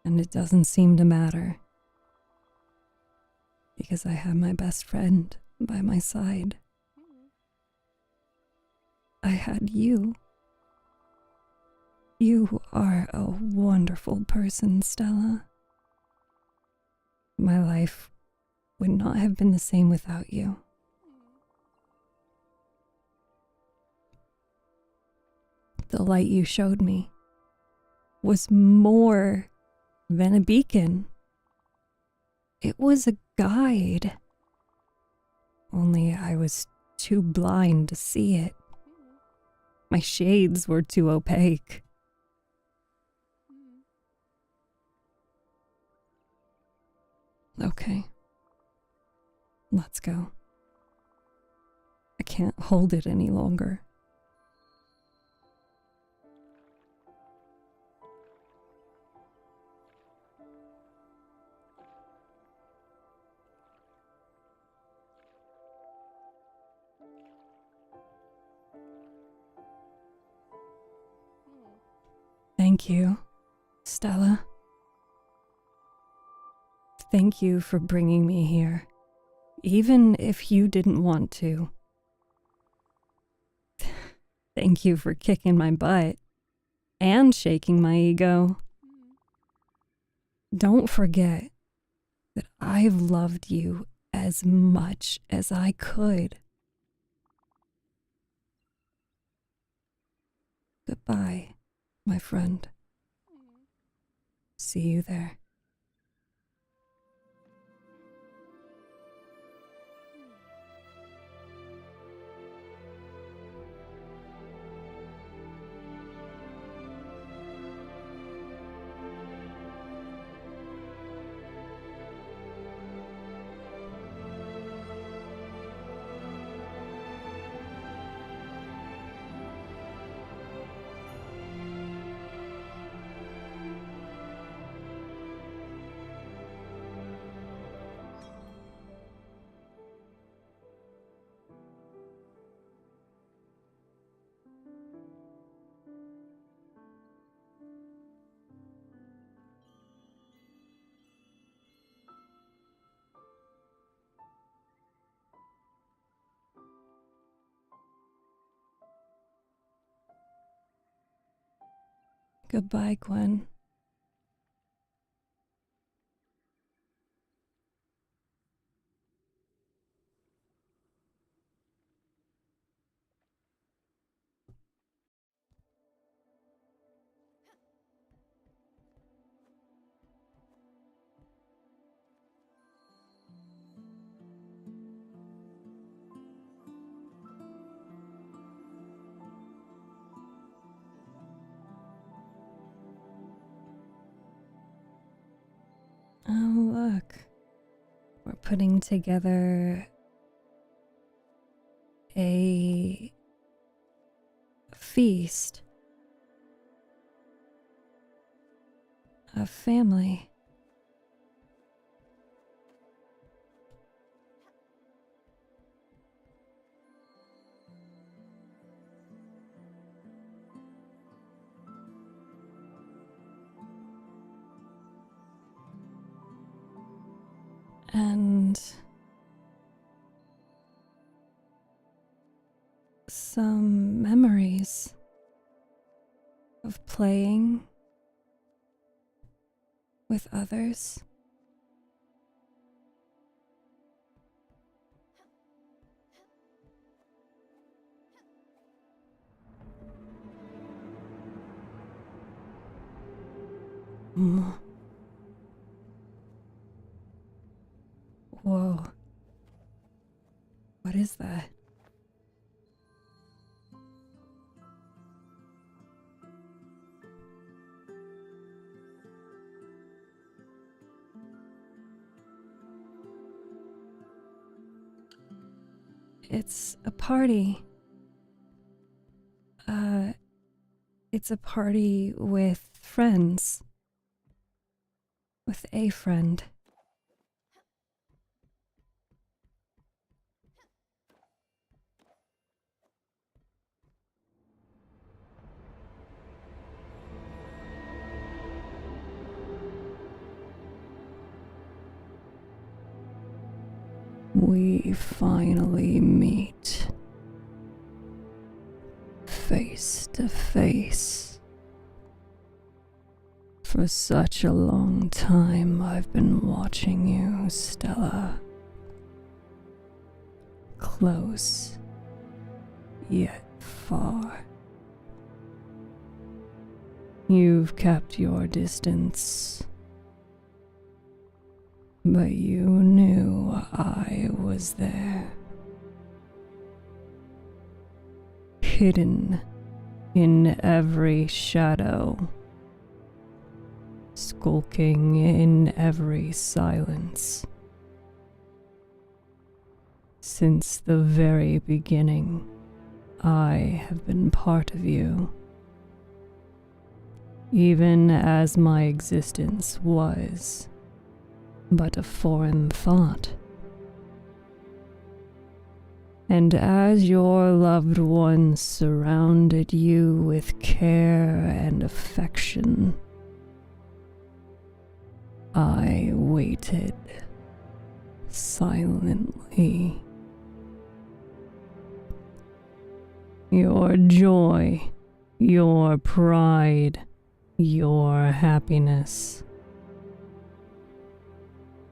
And it doesn't seem to matter. Because I have my best friend by my side. I had you. You are a wonderful person, Stella. My life would not have been the same without you. The light you showed me was more than a beacon. It was a guide. Only I was too blind to see it. My shades were too opaque. Okay. Let's go. I can't hold it any longer. Thank you, Stella. Thank you for bringing me here, even if you didn't want to. Thank you for kicking my butt and shaking my ego. Don't forget that I've loved you as much as I could. Goodbye, my friend. See you there. Goodbye, Gwen. look. We're putting together a feast. A family. And some memories of playing with others. Whoa. What is that? It's a party. It's a party with friends. With a friend. We finally meet. Face to face. For such a long time I've been watching you, Stella. Close, yet far. You've kept your distance, but you knew I was there. Hidden in every shadow, skulking in every silence. Since the very beginning, I have been part of you. Even as my existence was but a foreign thought. And as your loved ones surrounded you with care and affection, I waited silently. Your joy, your pride, your happiness.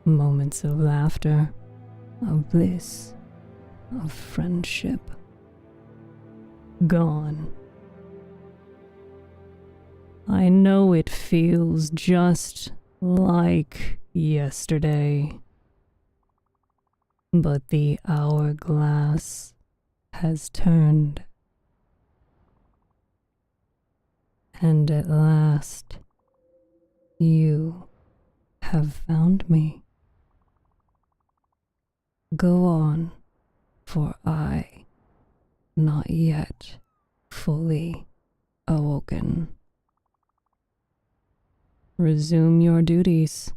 Moments of laughter, of bliss, of friendship. Gone. I know it feels just like yesterday, but the hourglass has turned. And at last, you have found me. Go on, for I, not yet fully awoken. Resume your duties.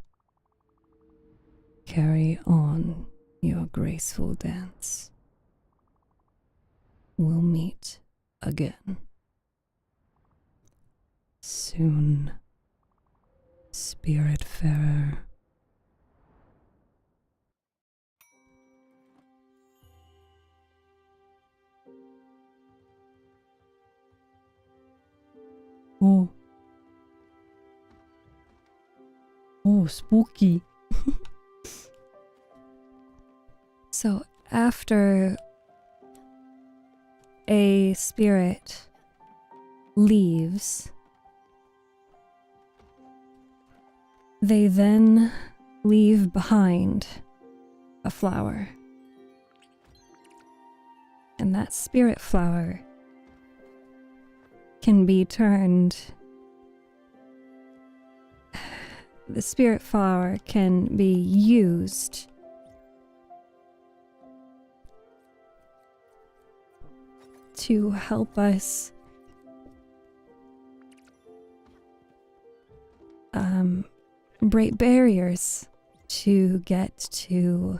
Carry on your graceful dance. We'll meet again. Soon, Spiritfarer. Oh, spooky. So after a spirit leaves, they then leave behind a flower. And that spirit flower can be turned the Spiritfarer can be used to help us break barriers to get to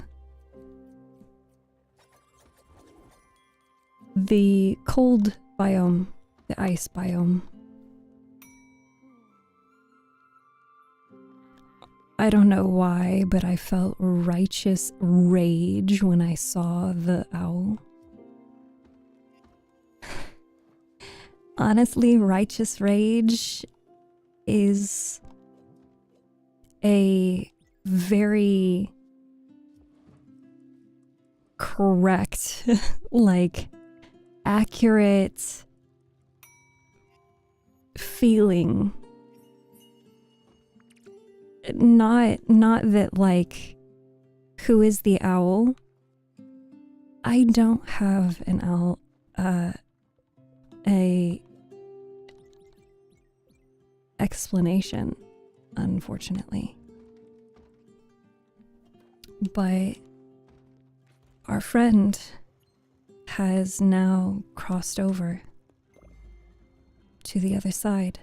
the cold biome, the ice biome. I don't know why, but I felt righteous rage when I saw the owl. Honestly, righteous rage is a very correct, like, accurate feeling. Not that, like, who is the owl? I don't have an owl, a explanation, unfortunately. But our friend has now crossed over to the other side.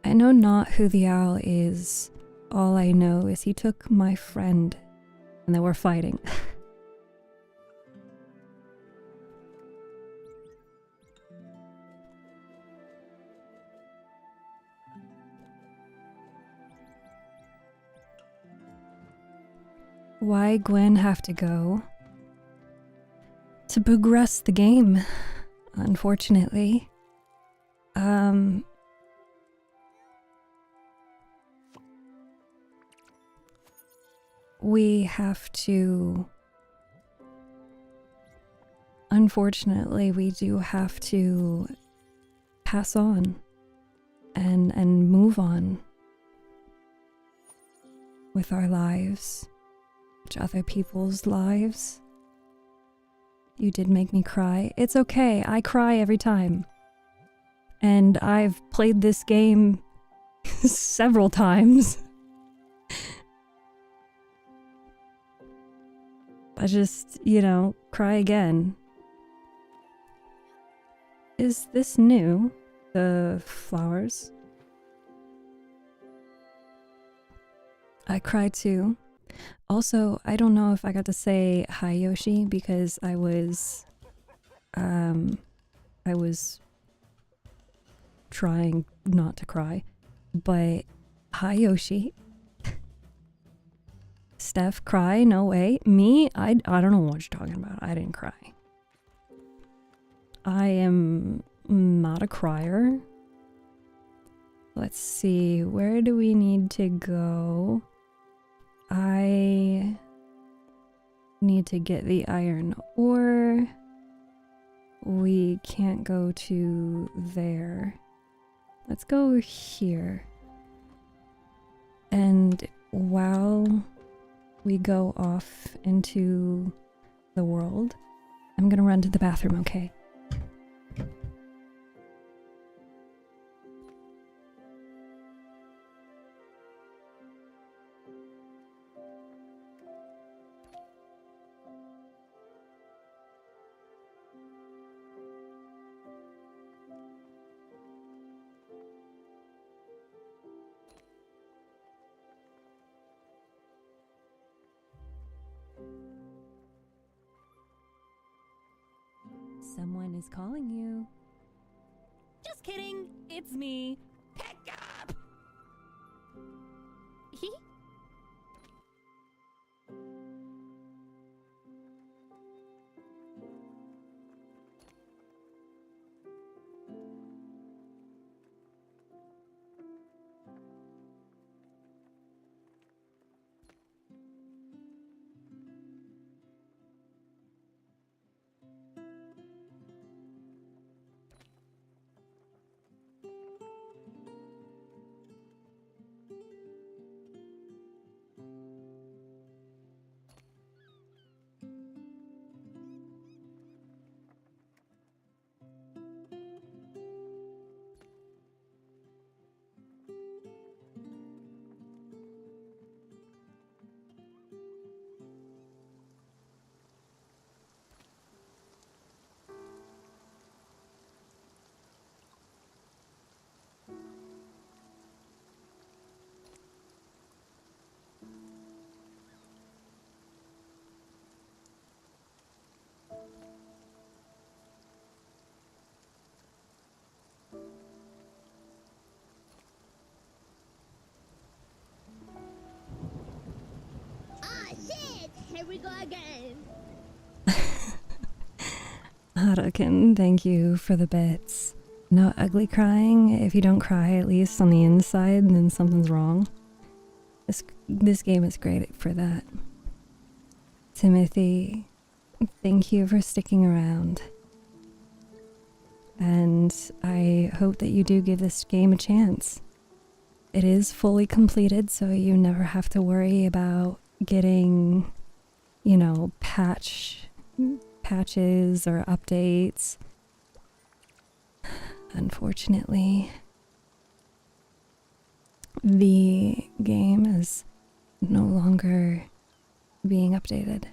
I know not who the owl is. All I know is he took my friend and they were fighting. Why Gwen have to go? To progress the game, unfortunately. We have to... Unfortunately, we do have to pass on and move on with our lives, to other people's lives. You did make me cry. It's okay, I cry every time. And I've played this game several times. I just, cry again. Is this new? The flowers? I cried too. Also, I don't know if I got to say hi Yoshi because I was trying not to cry. But hi Yoshi. Steph, cry? No way. Me? I don't know what you're talking about. I didn't cry. I am not a crier. Let's see. Where do we need to go? I need to get the iron ore. We can't go to there. Let's go here. And while we go off into the world, I'm gonna run to the bathroom, okay? Someone is calling you. Just kidding, it's me. Pick up! we go again. Harukin, thank you for the bits. No ugly crying. If you don't cry at least on the inside, then something's wrong. This game is great for that. Timothy, thank you for sticking around. And I hope that you do give this game a chance. It is fully completed, so you never have to worry about getting, you know, patches or updates. Unfortunately, the game is no longer being updated.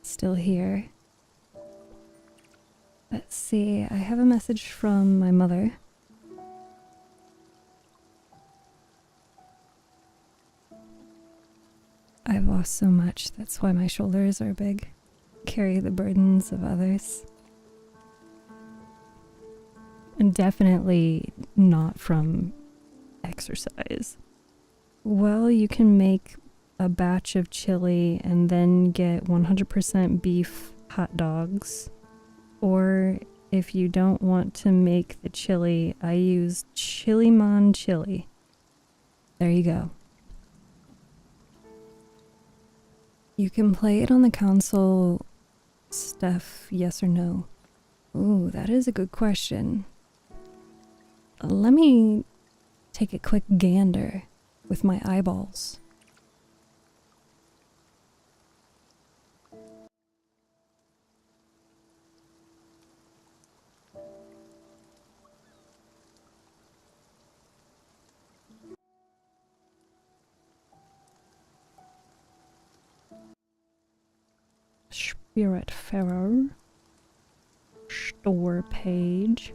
Still here. Let's see, I have a message from my mother. I've lost so much, that's why my shoulders are big. Carry the burdens of others. And definitely not from exercise. Well, you can make a batch of chili and then get 100% beef hot dogs. Or if you don't want to make the chili, I use Chilimon chili. There you go. You can play it on the console, Steph, yes or no? Ooh, that is a good question. Let me take a quick gander with my eyeballs. Spiritfarer. Store page.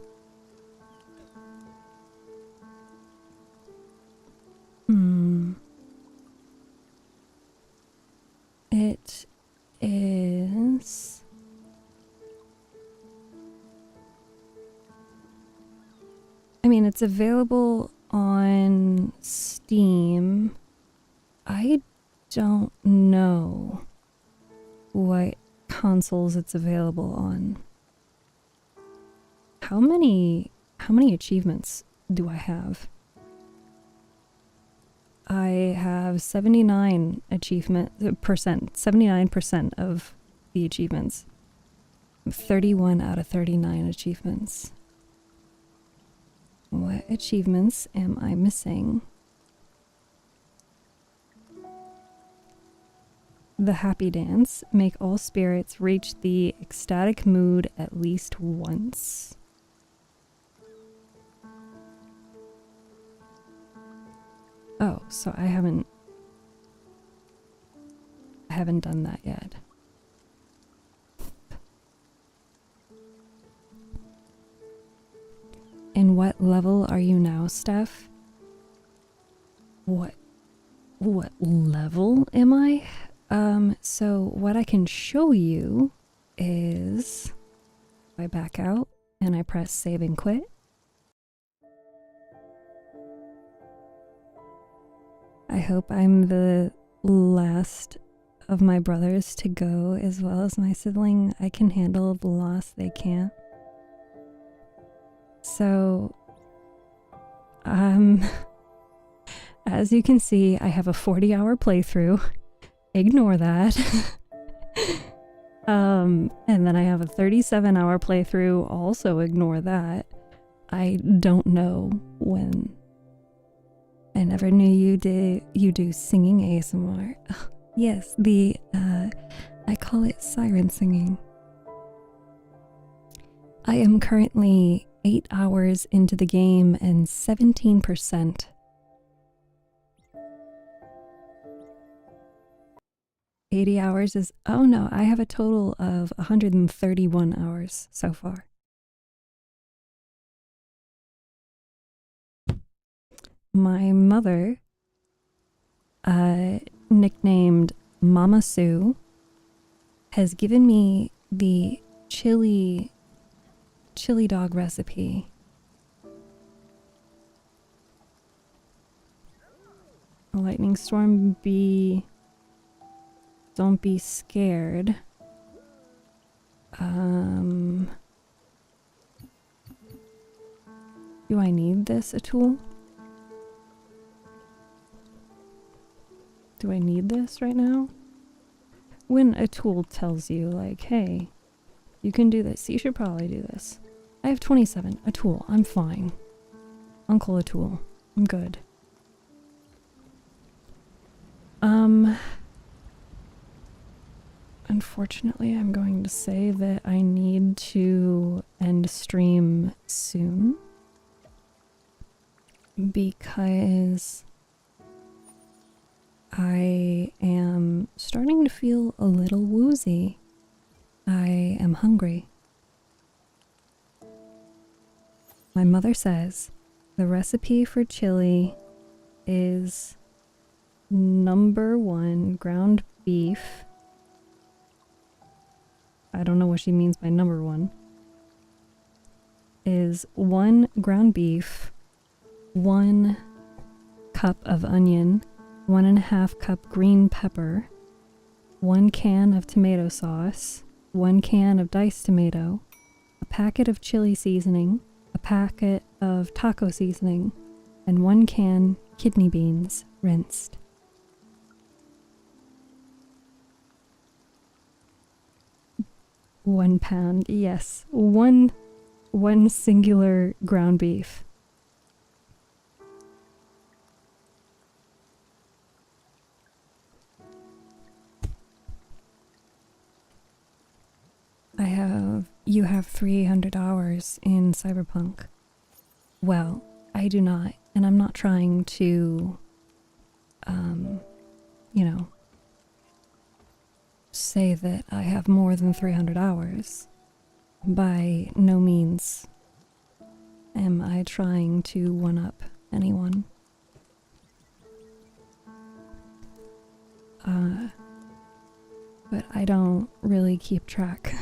It is... I mean, it's available on Steam. I don't know what consoles it's available on. How many achievements do I have? I have 79% of the achievements. 31 out of 39 achievements. What achievements am I missing? The happy dance. Make all spirits reach the ecstatic mood at least once. Oh, so I haven't done that yet. And what level are you now, Steph? What level am I? So what I can show you is if I back out and I press save and quit. I hope I'm the last of my brothers to go as well as my sibling. I can handle the loss, they can't. So, as you can see, I have a 40-hour playthrough. Ignore that. And then I have a 37-hour playthrough. Also ignore that. I don't know when. I never knew you do singing ASMR. Yes, I call it siren singing. I am currently 8 hours into the game and 17%. $80 hours is, oh no, I have a total of 131 hours so far. My mother, nicknamed Mama Sue, has given me the chili dog recipe. lightning storm, don't be scared. Do I need this Atul? Do I need this right now? When Atul tells you, like, hey, you can do this, you should probably do this. I have 27. Atul, I'm fine. Uncle Atul, I'm good. Unfortunately, I'm going to say that I need to end stream soon. Because I am starting to feel a little woozy. I am hungry. My mother says the recipe for chili is #1 ground beef. I don't know what she means by #1. Is 1 ground beef, 1 cup of onion, 1.5 cup green pepper, 1 can of tomato sauce, 1 can of diced tomato, a packet of chili seasoning, a packet of taco seasoning, and 1 can kidney beans rinsed. £1, yes. One singular ground beef. You have 300 hours in Cyberpunk. Well, I do not, and I'm not trying to, say that I have more than 300 hours. By no means am I trying to one-up anyone. But I don't really keep track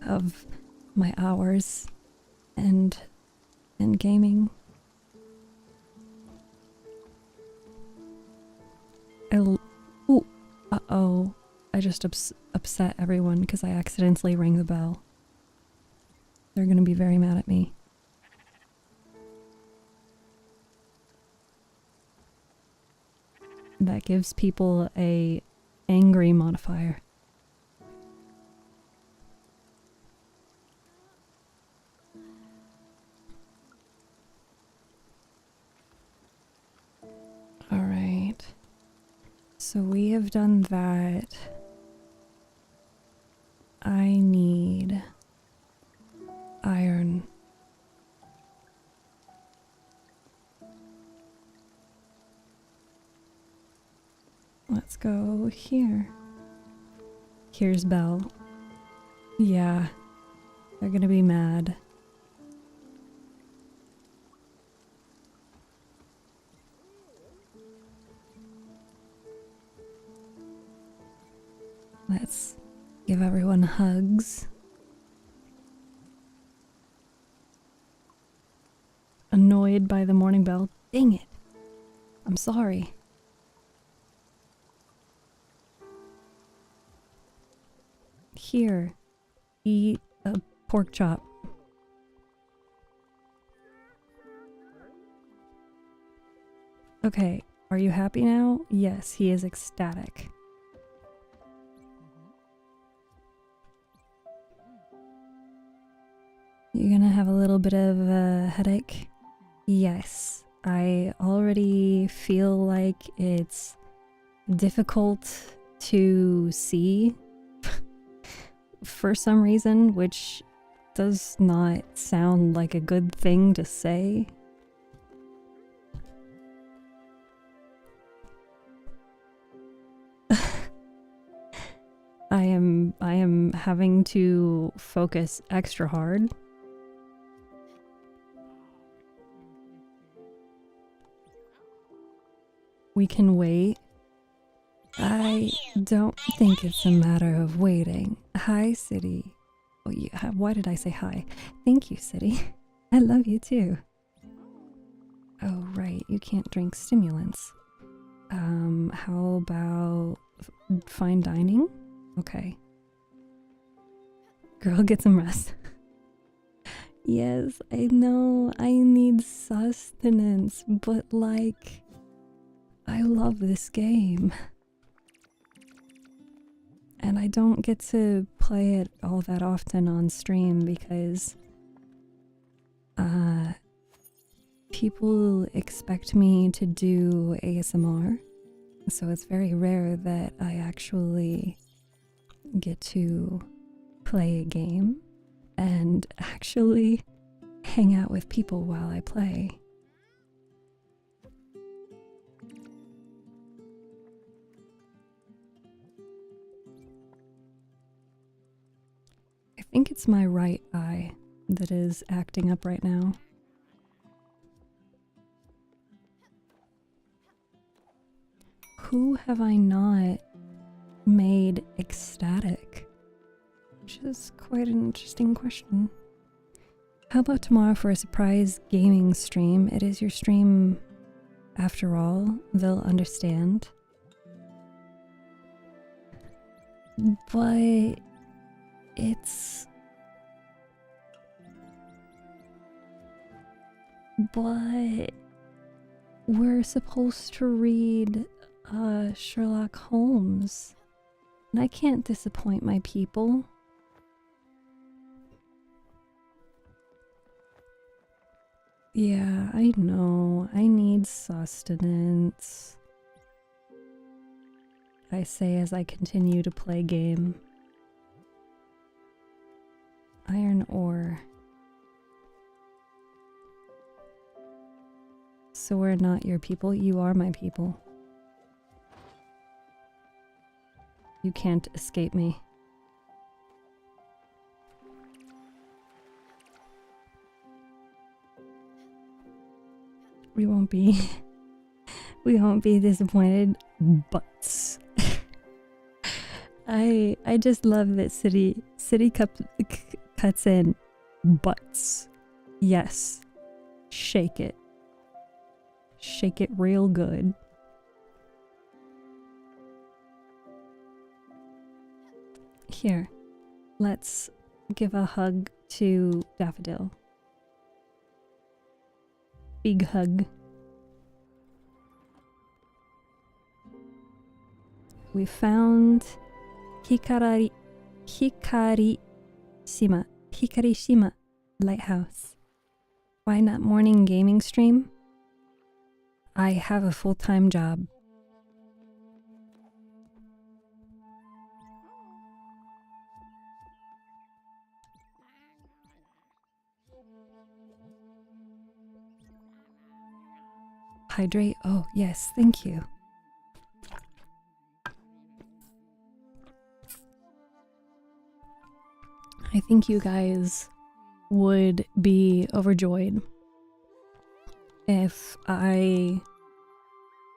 of my hours and gaming. Uh-oh. I just upset everyone because I accidentally rang the bell. They're gonna be very mad at me. That gives people a angry modifier. Alright. So we have done that. I need iron. Let's go here. Here's Belle. Yeah, they're gonna be mad. Let's give everyone hugs. Annoyed by the morning bell. Dang it. I'm sorry. Here, eat a pork chop. Okay, are you happy now? Yes, he is ecstatic. You're gonna have a little bit of a headache? Yes, I already feel like it's difficult to see for some reason, which does not sound like a good thing to say. I am having to focus extra hard. We can wait. I don't think it's a matter of waiting. Hi, City. Oh, yeah, why did I say hi? Thank you, City. I love you too. Oh, right, you can't drink stimulants. How about fine dining? Okay. Girl, get some rest. Yes, I know I need sustenance, but like, I love this game. And I don't get to play it all that often on stream because people expect me to do ASMR. So it's very rare that I actually get to play a game and actually hang out with people while I play. I think it's my right eye that is acting up right now. Who have I not made ecstatic? Which is quite an interesting question. How about tomorrow for a surprise gaming stream? It is your stream after all. They'll understand. But it's... But we're supposed to read Sherlock Holmes. And I can't disappoint my people. Yeah, I know. I need sustenance. I say as I continue to play game. Iron ore. So we're not your people, you are my people. You can't escape me. We won't be disappointed, but I just love that city cuts in butts. Yes. Shake it. Shake it real good. Here, let's give a hug to Daffodil. Big hug. We found Hikarishima Lighthouse. Why not morning gaming stream? I have a full-time job. Hydrate? Oh, yes, thank you. I think you guys would be overjoyed if I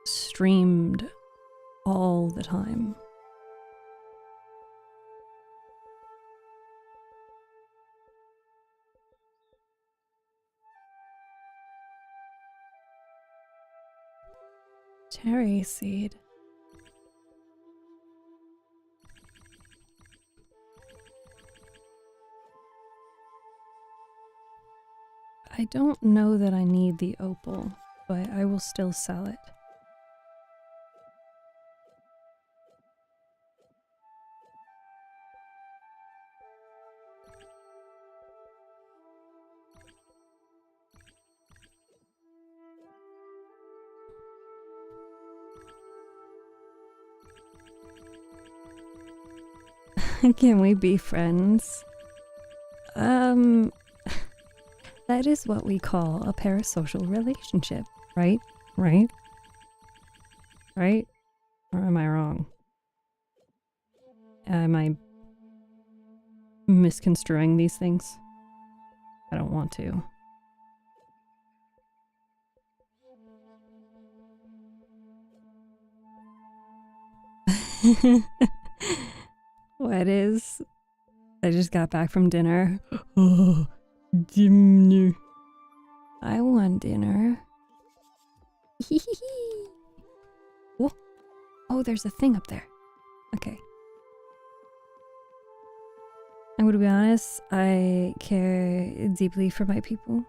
streamed all the time. Cherry seed. I don't know that I need the opal, but I will still sell it. Can we be friends? That is what we call a parasocial relationship, right? Right? Right? Or am I wrong? Am I misconstruing these things? I don't want to. What is? I just got back from dinner. Oh, dinner. I want dinner. Oh, Oh, there's a thing up there. Okay. I'm gonna be honest, I care deeply for my people.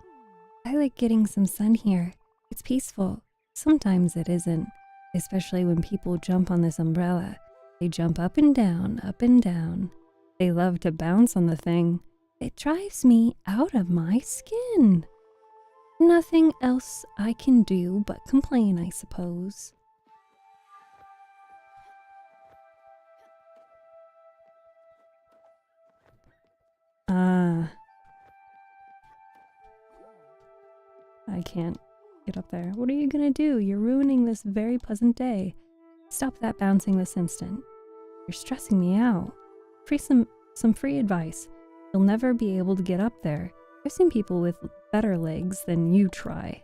I like getting some sun here. It's peaceful. Sometimes it isn't, especially when people jump on this umbrella. They jump up and down, up and down. They love to bounce on the thing. It drives me out of my skin. Nothing else I can do but complain, I suppose. I can't get up there. What are you gonna do? You're ruining this very pleasant day. Stop that bouncing this instant. You're stressing me out. Some free advice. You'll never be able to get up there. I've seen people with better legs than you try.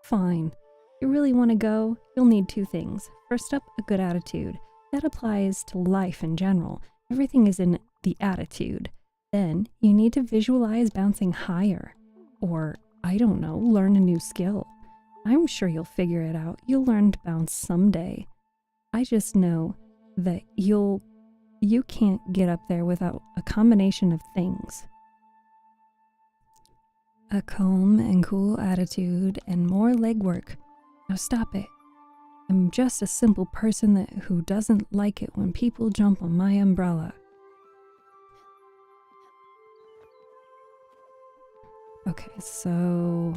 Fine. You really want to go? You'll need two things. First up, a good attitude. That applies to life in general. Everything is in the attitude. Then you need to visualize bouncing higher. Or, I don't know, learn a new skill. I'm sure you'll figure it out. You'll learn to bounce someday. I just know that you can't get up there without a combination of things. A calm and cool attitude and more legwork. Now stop it. I'm just a simple person who doesn't like it when people jump on my umbrella. Okay, so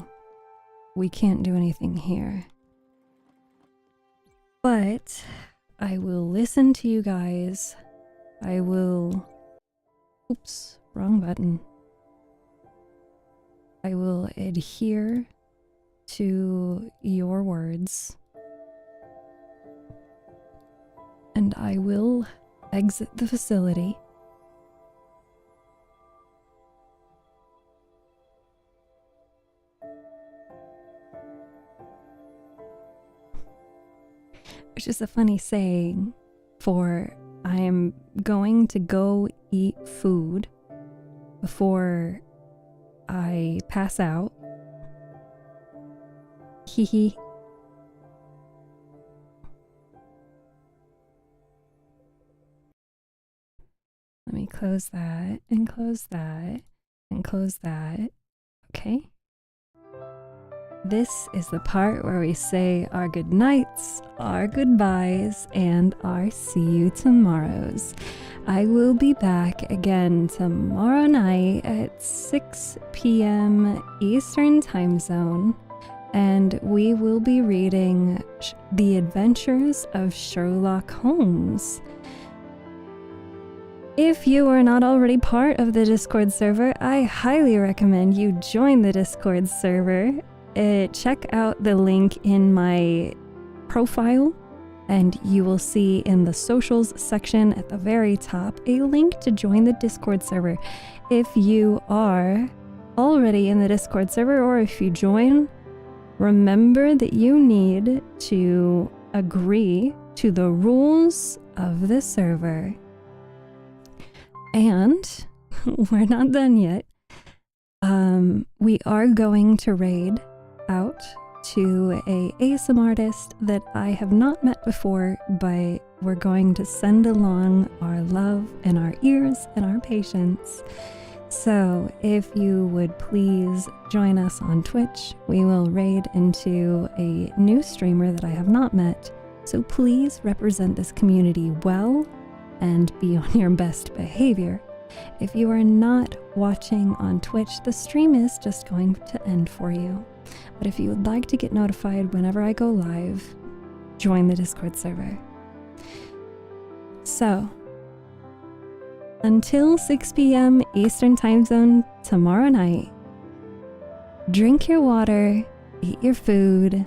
we can't do anything here. But I will listen to you guys. I will... Oops, wrong button. I will adhere to your words. And I will exit the facility. Which is a funny saying for I am going to go eat food before I pass out. Hee hee. Let me close that and close that and close that. Okay. This is the part where we say our good nights, our goodbyes, and our see you tomorrows. I will be back again tomorrow night at 6 p.m. Eastern Time Zone, and we will be reading The Adventures of Sherlock Holmes. If you are not already part of the Discord server, I highly recommend you join the Discord server. Check out the link in my profile, and you will see in the socials section at the very top a link to join the Discord server. If you are already in the Discord server, or if you join, remember that you need to agree to the rules of the server. And we're not done yet. We are going to raid out to a ASMR artist that I have not met before, but we're going to send along our love and our ears and our patience. So if you would please join us on Twitch, we will raid into a new streamer that I have not met. So please represent this community well and be on your best behavior. If you are not watching on Twitch, the stream is just going to end for you. But if you would like to get notified whenever I go live, join the Discord server. So, until 6 p.m. Eastern Time Zone tomorrow night, drink your water, eat your food,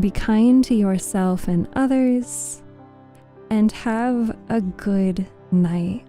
be kind to yourself and others, and have a good night.